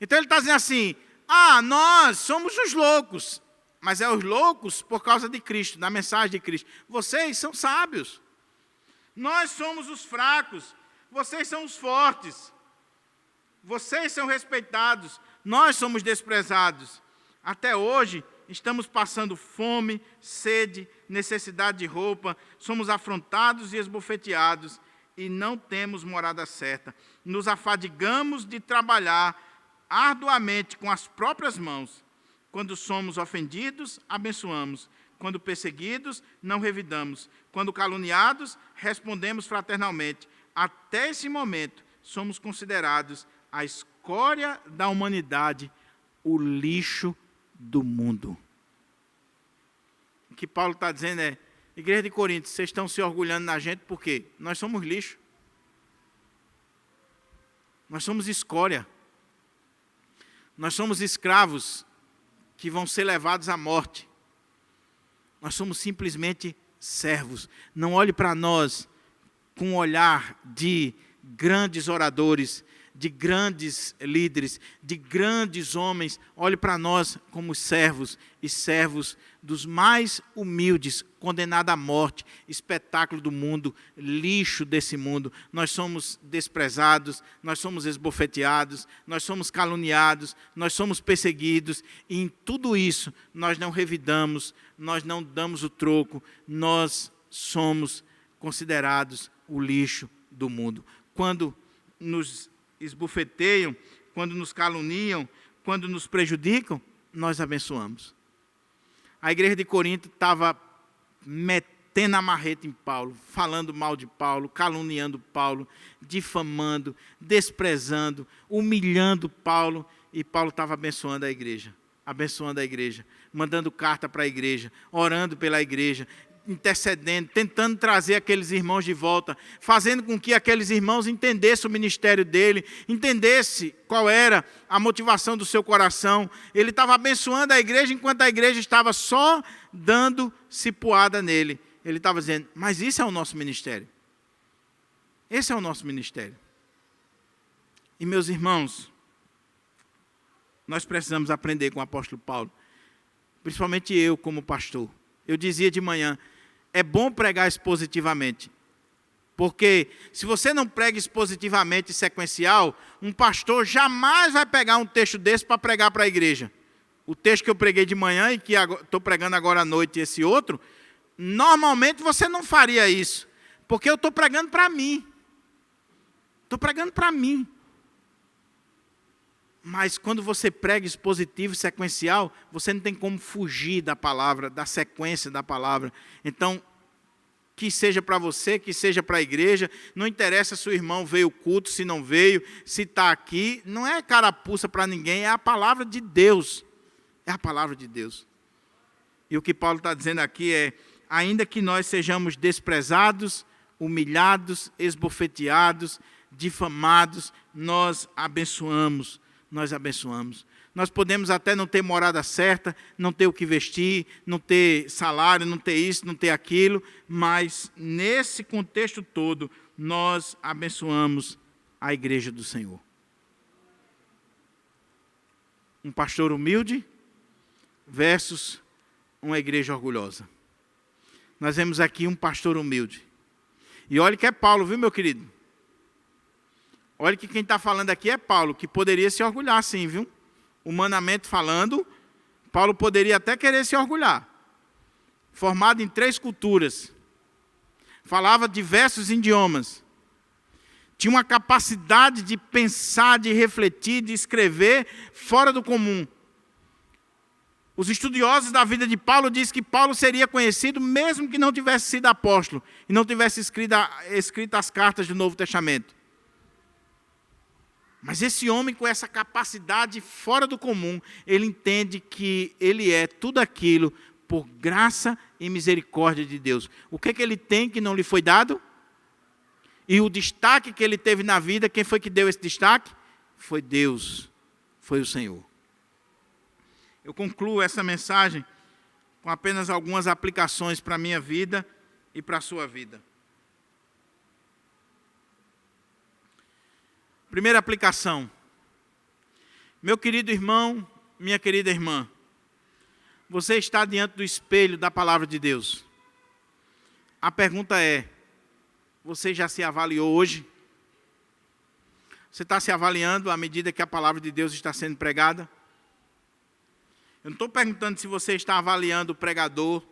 Então ele está dizendo assim, nós somos os loucos, mas é os loucos por causa de Cristo, da mensagem de Cristo. Vocês são sábios. Nós somos os fracos, vocês são os fortes. Vocês são respeitados, nós somos desprezados. Até hoje, estamos passando fome, sede, necessidade de roupa, somos afrontados e esbofeteados e não temos morada certa. Nos afadigamos de trabalhar arduamente com as próprias mãos. Quando somos ofendidos, abençoamos. Quando perseguidos, não revidamos. Quando caluniados, respondemos fraternalmente. Até esse momento, somos considerados a escória da humanidade, o lixo do mundo. O que Paulo está dizendo é, igreja de Corinto, vocês estão se orgulhando na gente por quê? Nós somos lixo. Nós somos escória. Nós somos escravos que vão ser levados à morte. Nós somos simplesmente servos. Não olhe para nós com um olhar de grandes oradores, de grandes líderes, de grandes homens. Olhe para nós como servos e servos dos mais humildes, condenados à morte, espetáculo do mundo, lixo desse mundo. Nós somos desprezados, nós somos esbofeteados, nós somos caluniados, nós somos perseguidos, e em tudo isso nós não revidamos, nós não damos o troco, nós somos considerados o lixo do mundo. Quando nos esbofeteiam, quando nos caluniam, quando nos prejudicam, nós abençoamos. A igreja de Corinto estava metendo a marreta em Paulo, falando mal de Paulo, caluniando Paulo, difamando, desprezando, humilhando Paulo, e Paulo estava abençoando a igreja, mandando carta para a igreja, orando pela igreja, intercedendo, tentando trazer aqueles irmãos de volta, fazendo com que aqueles irmãos entendessem o ministério dele, entendessem qual era a motivação do seu coração. Ele estava abençoando a igreja, enquanto a igreja estava só dando cipuada nele. Ele estava dizendo, mas isso é o nosso ministério. Esse é o nosso ministério. E meus irmãos, nós precisamos aprender com o apóstolo Paulo, principalmente eu como pastor. Eu dizia de manhã, é bom pregar expositivamente, porque se você não prega expositivamente e sequencial, um pastor jamais vai pegar um texto desse para pregar para a igreja. O texto que eu preguei de manhã e que estou pregando agora à noite, esse outro, normalmente você não faria isso, porque eu estou pregando para mim. Estou pregando para mim. Mas quando você prega expositivo e sequencial, você não tem como fugir da palavra, da sequência da palavra. Então, que seja para você, que seja para a igreja, não interessa se o irmão veio ao culto, se não veio, se está aqui, não é carapuça para ninguém, é a palavra de Deus. É a palavra de Deus. E o que Paulo está dizendo aqui é, ainda que nós sejamos desprezados, humilhados, esbofeteados, difamados, nós abençoamos. Nós podemos até não ter morada certa, não ter o que vestir, não ter salário, não ter isso, não ter aquilo, mas nesse contexto todo, nós abençoamos a igreja do Senhor. Um pastor humilde versus uma igreja orgulhosa. Nós vemos aqui um pastor humilde. E olha que é Paulo, viu, meu querido? Olha que quem está falando aqui é Paulo, que poderia se orgulhar sim, viu? Humanamente falando, Paulo poderia até querer se orgulhar. Formado em 3 culturas. Falava diversos idiomas. Tinha uma capacidade de pensar, de refletir, de escrever fora do comum. Os estudiosos da vida de Paulo dizem que Paulo seria conhecido mesmo que não tivesse sido apóstolo e não tivesse escrito as cartas do Novo Testamento. Mas esse homem com essa capacidade fora do comum, ele entende que ele é tudo aquilo por graça e misericórdia de Deus. O que ele tem que não lhe foi dado? E o destaque que ele teve na vida, quem foi que deu esse destaque? Foi Deus, foi o Senhor. Eu concluo essa mensagem com apenas algumas aplicações para a minha vida e para a sua vida. Primeira aplicação. Meu querido irmão, minha querida irmã, você está diante do espelho da palavra de Deus. A pergunta é, você já se avaliou hoje? Você está se avaliando à medida que a palavra de Deus está sendo pregada? Eu não estou perguntando se você está avaliando o pregador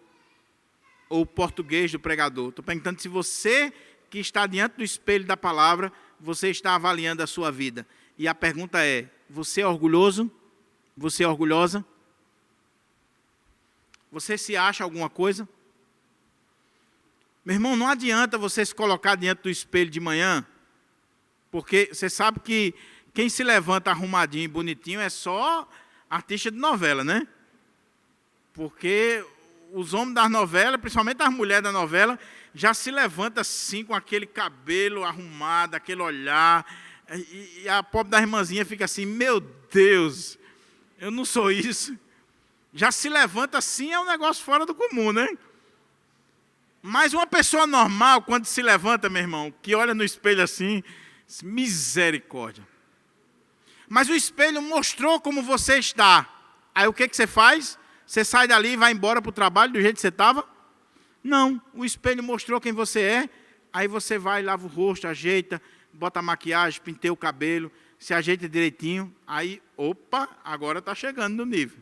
ou o português do pregador. Estou perguntando se você que está diante do espelho da palavra, você está avaliando a sua vida. E a pergunta é, você é orgulhoso? Você é orgulhosa? Você se acha alguma coisa? Meu irmão, não adianta você se colocar diante do espelho de manhã, porque você sabe que quem se levanta arrumadinho e bonitinho é só artista de novela, né? Porque os homens das novelas, principalmente as mulheres da novela, já se levanta assim com aquele cabelo arrumado, aquele olhar, e a pobre da irmãzinha fica assim, meu Deus, eu não sou isso. Já se levanta assim, é um negócio fora do comum, né? Mas uma pessoa normal, quando se levanta, meu irmão, que olha no espelho assim, misericórdia. Mas o espelho mostrou como você está. Aí o que você faz? Você sai dali e vai embora para o trabalho do jeito que você estava? Não, o espelho mostrou quem você é. Aí você vai, lava o rosto, ajeita, bota a maquiagem, penteia o cabelo, se ajeita direitinho. Aí, opa, agora está chegando no nível.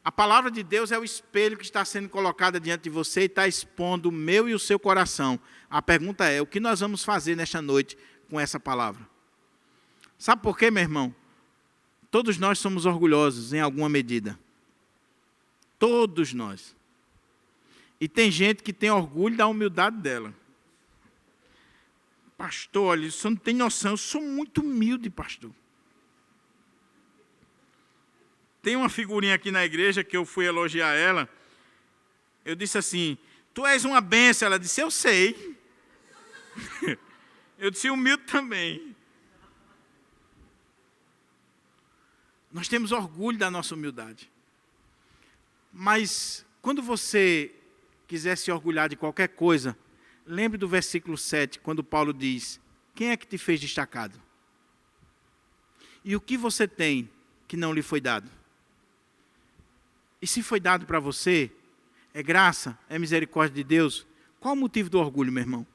A palavra de Deus é o espelho que está sendo colocado diante de você e está expondo o meu e o seu coração. A pergunta é, o que nós vamos fazer nesta noite com essa palavra? Sabe por quê, meu irmão? Todos nós somos orgulhosos em alguma medida. Todos nós. E tem gente que tem orgulho da humildade dela. Pastor, olha, você não tem noção, eu sou muito humilde, pastor. Tem uma figurinha aqui na igreja que eu fui elogiar ela. Eu disse assim, tu és uma bênção. Ela disse, eu sei. Eu disse, humilde também. Nós temos orgulho da nossa humildade. Mas, quando você quiser se orgulhar de qualquer coisa, lembre do versículo 7, quando Paulo diz, quem é que te fez destacado? E o que você tem que não lhe foi dado? E se foi dado para você, é graça, é misericórdia de Deus, qual o motivo do orgulho, meu irmão?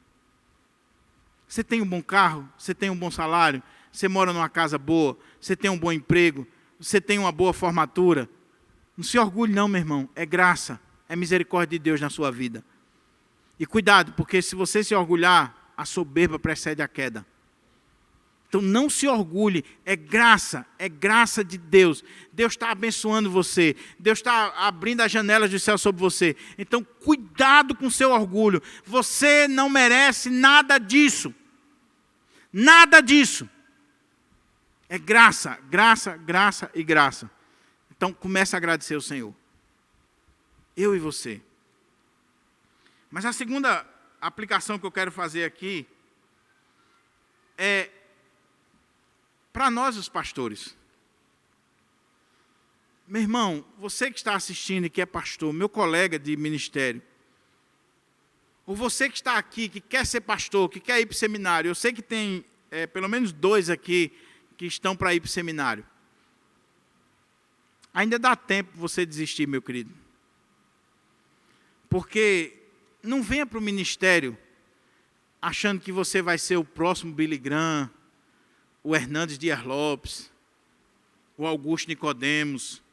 Você tem um bom carro, você tem um bom salário, você mora numa casa boa, você tem um bom emprego, você tem uma boa formatura. Não se orgulhe não, meu irmão, é graça, é misericórdia de Deus na sua vida. E cuidado, porque se você se orgulhar, a soberba precede a queda. Então não se orgulhe, é graça de Deus. Deus está abençoando você, Deus está abrindo as janelas do céu sobre você. Então cuidado com o seu orgulho, você não merece nada disso. Nada disso. É graça, graça, graça e graça. Então comece a agradecer ao Senhor. Eu e você. Mas a segunda aplicação que eu quero fazer aqui é para nós os pastores. Meu irmão, você que está assistindo e que é pastor, meu colega de ministério, ou você que está aqui, que quer ser pastor, que quer ir para o seminário, eu sei que tem pelo menos 2 aqui que estão para ir para o seminário. Ainda dá tempo você desistir, meu querido. Porque não venha para o ministério achando que você vai ser o próximo Billy Graham, o Hernandes Dias Lopes, o Augusto Nicodemos.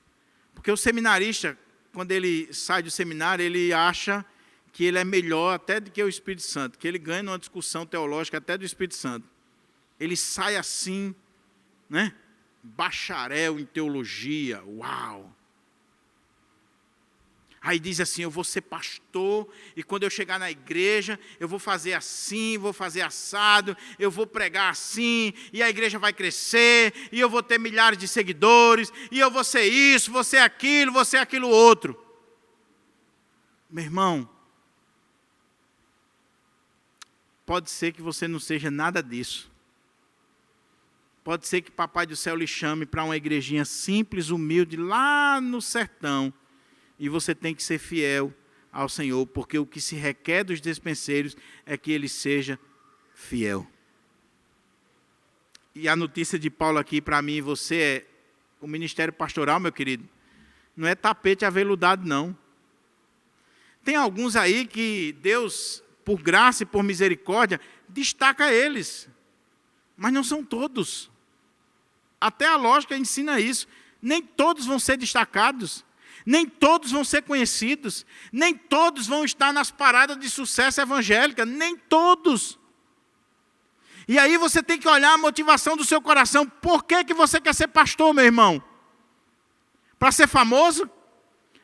Porque o seminarista, quando ele sai do seminário, ele acha que ele é melhor até do que o Espírito Santo, que ele ganha numa discussão teológica até do Espírito Santo. Ele sai assim, né? Bacharel em teologia, uau! Aí diz assim, eu vou ser pastor, e quando eu chegar na igreja, eu vou fazer assim, vou fazer assado, eu vou pregar assim, e a igreja vai crescer, e eu vou ter milhares de seguidores, e eu vou ser isso, vou ser aquilo outro. Meu irmão, pode ser que você não seja nada disso. Pode ser que Papai do Céu lhe chame para uma igrejinha simples, humilde, lá no sertão, e você tem que ser fiel ao Senhor, porque o que se requer dos despenseiros é que ele seja fiel. E a notícia de Paulo aqui para mim e você é, o ministério pastoral, meu querido, não é tapete aveludado, não. Tem alguns aí que Deus, por graça e por misericórdia, destaca eles, mas não são todos. Até a lógica ensina isso. Nem todos vão ser destacados. Nem todos vão ser conhecidos, nem todos vão estar nas paradas de sucesso evangélica, nem todos. E aí você tem que olhar a motivação do seu coração. Por que você quer ser pastor, meu irmão? Para ser famoso?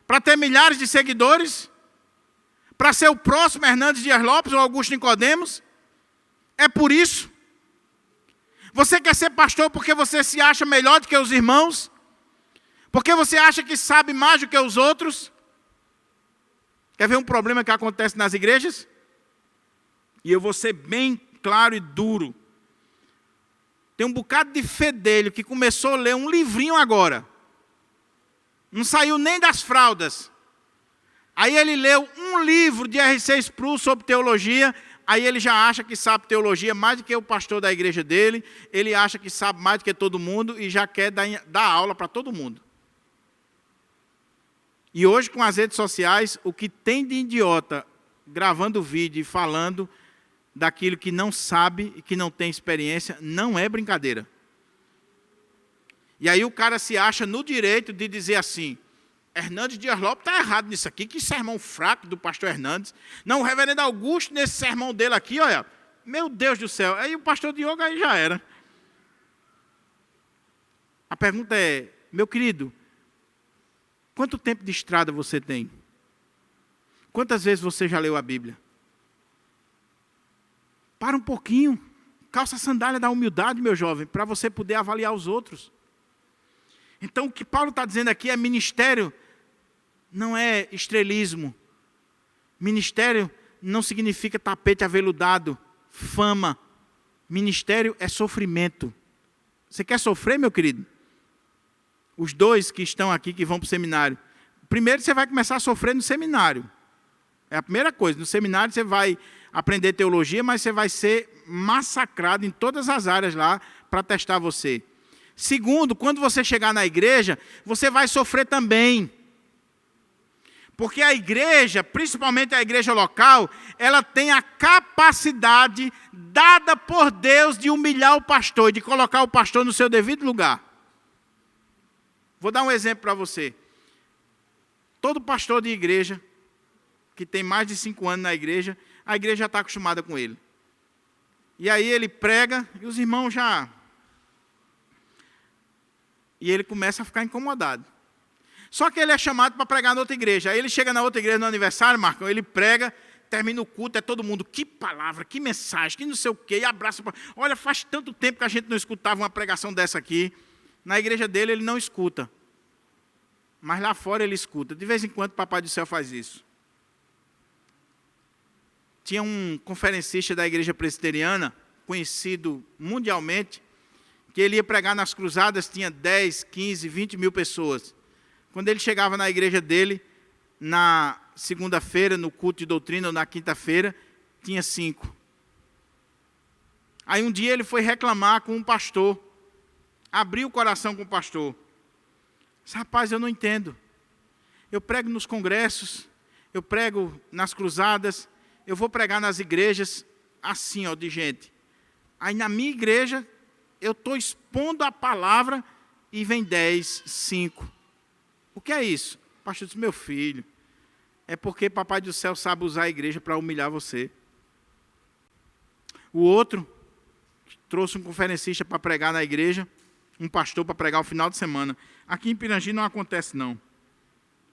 Para ter milhares de seguidores? Para ser o próximo Hernandes Dias Lopes ou Augusto Nicodemos? É por isso? Você quer ser pastor porque você se acha melhor do que os irmãos? Porque você acha que sabe mais do que os outros? Quer ver um problema que acontece nas igrejas? E eu vou ser bem claro e duro. Tem um bocado de fedelho que começou a ler um livrinho agora. Não saiu nem das fraldas. Aí ele leu um livro de R6 Plus sobre teologia, aí ele já acha que sabe teologia mais do que o pastor da igreja dele, ele acha que sabe mais do que todo mundo e já quer dar aula para todo mundo. E hoje, com as redes sociais, o que tem de idiota gravando vídeo e falando daquilo que não sabe e que não tem experiência, não é brincadeira. E aí o cara se acha no direito de dizer assim, Hernandes Dias Lopes está errado nisso aqui, que sermão fraco do pastor Hernandes. Não, o reverendo Augusto, nesse sermão dele aqui, olha, meu Deus do céu, aí o pastor Diogo aí já era. A pergunta é, meu querido, quanto tempo de estrada você tem? Quantas vezes você já leu a Bíblia? Para um pouquinho, calça a sandália da humildade, meu jovem, para você poder avaliar os outros. Então, o que Paulo está dizendo aqui é ministério, não é estrelismo. Ministério não significa tapete aveludado, fama. Ministério é sofrimento. Você quer sofrer, meu querido? Os dois que estão aqui, que vão para o seminário. Primeiro, você vai começar a sofrer no seminário. É a primeira coisa. No seminário, você vai aprender teologia, mas você vai ser massacrado em todas as áreas lá para testar você. Segundo, quando você chegar na igreja, você vai sofrer também. Porque a igreja, principalmente a igreja local, ela tem a capacidade dada por Deus de humilhar o pastor e de colocar o pastor no seu devido lugar. Vou dar um exemplo para você. Todo pastor de igreja, que tem mais de 5 anos na igreja, a igreja já está acostumada com ele. E aí ele prega e os irmãos já... E ele começa a ficar incomodado. Só que ele é chamado para pregar na outra igreja. Aí ele chega na outra igreja no aniversário, Marcão, ele prega, termina o culto, é todo mundo, que palavra, que mensagem, que não sei o quê, e abraça. Olha, faz tanto tempo que a gente não escutava uma pregação dessa aqui. Na igreja dele ele não escuta. Mas lá fora ele escuta. De vez em quando o Papai do Céu faz isso. Tinha um conferencista da igreja presbiteriana, conhecido mundialmente, que ele ia pregar nas cruzadas, tinha 10, 15, 20 mil pessoas. Quando ele chegava na igreja dele, na segunda-feira, no culto de doutrina, ou na quinta-feira, tinha 5. Aí um dia ele foi reclamar com um pastor, abriu o coração com o pastor. Disse, rapaz, eu não entendo. Eu prego nos congressos, eu prego nas cruzadas, eu vou pregar nas igrejas, assim, ó, de gente. Aí na minha igreja, eu estou expondo a palavra e vem 10, 5. O que é isso? O pastor disse, meu filho, é porque Papai do Céu sabe usar a igreja para humilhar você. O outro, trouxe um conferencista para pregar na igreja, um pastor para pregar o final de semana. Aqui em Pirangi não acontece não,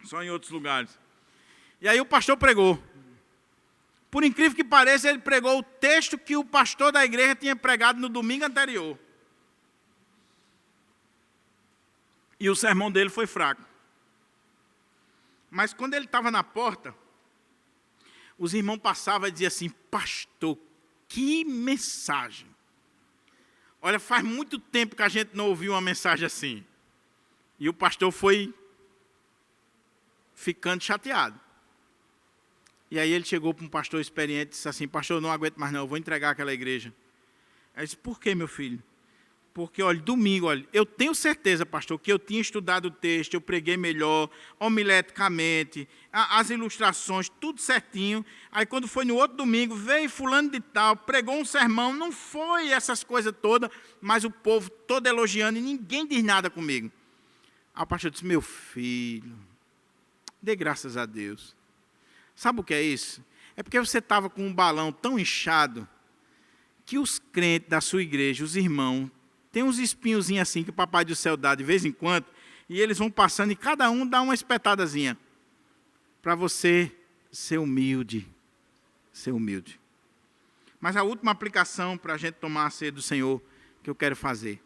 só em outros lugares. E aí o pastor pregou. Por incrível que pareça, ele pregou o texto que o pastor da igreja tinha pregado no domingo anterior. E o sermão dele foi fraco. Mas quando ele estava na porta, os irmãos passavam e diziam assim, pastor, que mensagem. Olha, faz muito tempo que a gente não ouviu uma mensagem assim. E o pastor foi ficando chateado. E aí ele chegou para um pastor experiente e disse assim, pastor, eu não aguento mais não, eu vou entregar aquela igreja. Aí disse, por que, meu filho? Porque, olha, domingo, olha, eu tenho certeza, pastor, que eu tinha estudado o texto, eu preguei melhor, homileticamente, as ilustrações, tudo certinho. Aí, quando foi no outro domingo, veio fulano de tal, pregou um sermão, não foi essas coisas todas, mas o povo todo elogiando e ninguém diz nada comigo. Aí o pastor disse, meu filho, dê graças a Deus. Sabe o que é isso? É porque você estava com um balão tão inchado que os crentes da sua igreja, os irmãos, tem uns espinhozinhos assim que o Papai do Céu dá de vez em quando, e eles vão passando e cada um dá uma espetadazinha. Para você ser humilde. Ser humilde. Mas a última aplicação para a gente tomar a ceia do Senhor que eu quero fazer.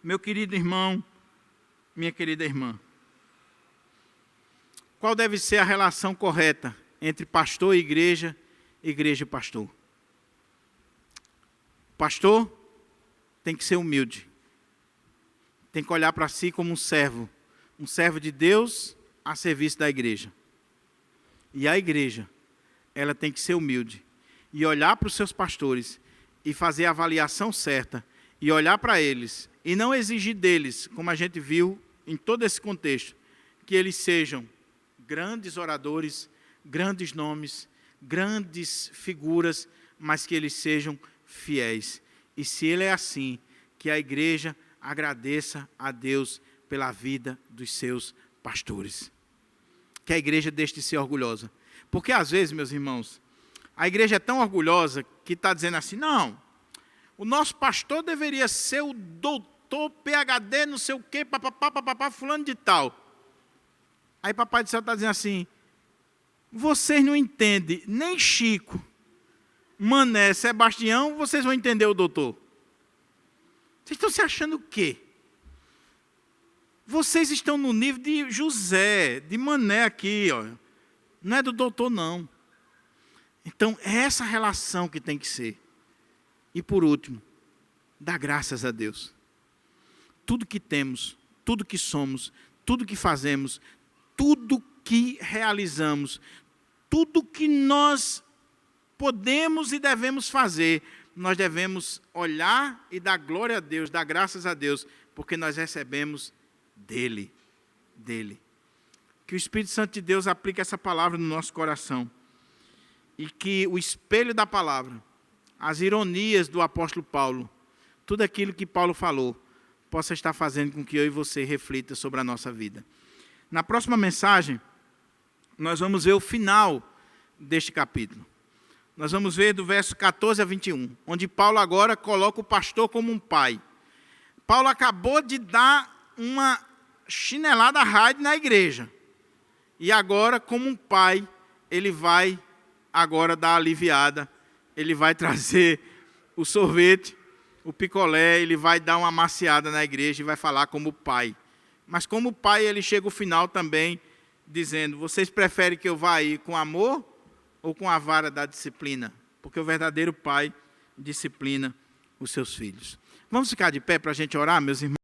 Meu querido irmão, minha querida irmã. Qual deve ser a relação correta entre pastor e igreja e pastor? Pastor tem que ser humilde. Tem que olhar para si como um servo de Deus a serviço da igreja. E a igreja, ela tem que ser humilde. e olhar para os seus pastores e fazer a avaliação certa e olhar para eles e não exigir deles, como a gente viu em todo esse contexto, que eles sejam grandes oradores, grandes nomes, grandes figuras, mas que eles sejam fiéis. E se ele é assim, que a igreja agradeça a Deus pela vida dos seus pastores. Que a igreja deixe de ser orgulhosa. Porque às vezes, meus irmãos, a igreja é tão orgulhosa que está dizendo assim, não, o nosso pastor deveria ser o doutor, PhD, não sei o quê, papapá, fulano de tal. Aí papai do céu está dizendo assim, vocês não entendem, nem Chico, Mané, Sebastião, vocês vão entender o doutor. Vocês estão se achando o quê? Vocês estão no nível de José, de Mané aqui, ó. Não é do doutor, não. Então, é essa relação que tem que ser. E por último, dá graças a Deus. Tudo que temos, tudo que somos, tudo que fazemos, tudo que realizamos, tudo que nós podemos e devemos fazer, nós devemos olhar e dar glória a Deus, dar graças a Deus, porque nós recebemos dele. Que o Espírito Santo de Deus aplique essa palavra no nosso coração. E que o espelho da palavra, as ironias do apóstolo Paulo, tudo aquilo que Paulo falou, possa estar fazendo com que eu e você reflita sobre a nossa vida. Na próxima mensagem, nós vamos ver o final deste capítulo. Nós vamos ver do verso 14 a 21, onde Paulo agora coloca o pastor como um pai. Paulo acabou de dar uma chinelada raide na igreja. E agora, como um pai, ele vai agora dar aliviada. Ele vai trazer o sorvete, o picolé, ele vai dar uma amaciada na igreja e vai falar como pai. Mas como pai, ele chega ao final também dizendo, vocês preferem que eu vá aí com amor ou com a vara da disciplina? Porque o verdadeiro pai disciplina os seus filhos. Vamos ficar de pé para a gente orar, meus irmãos?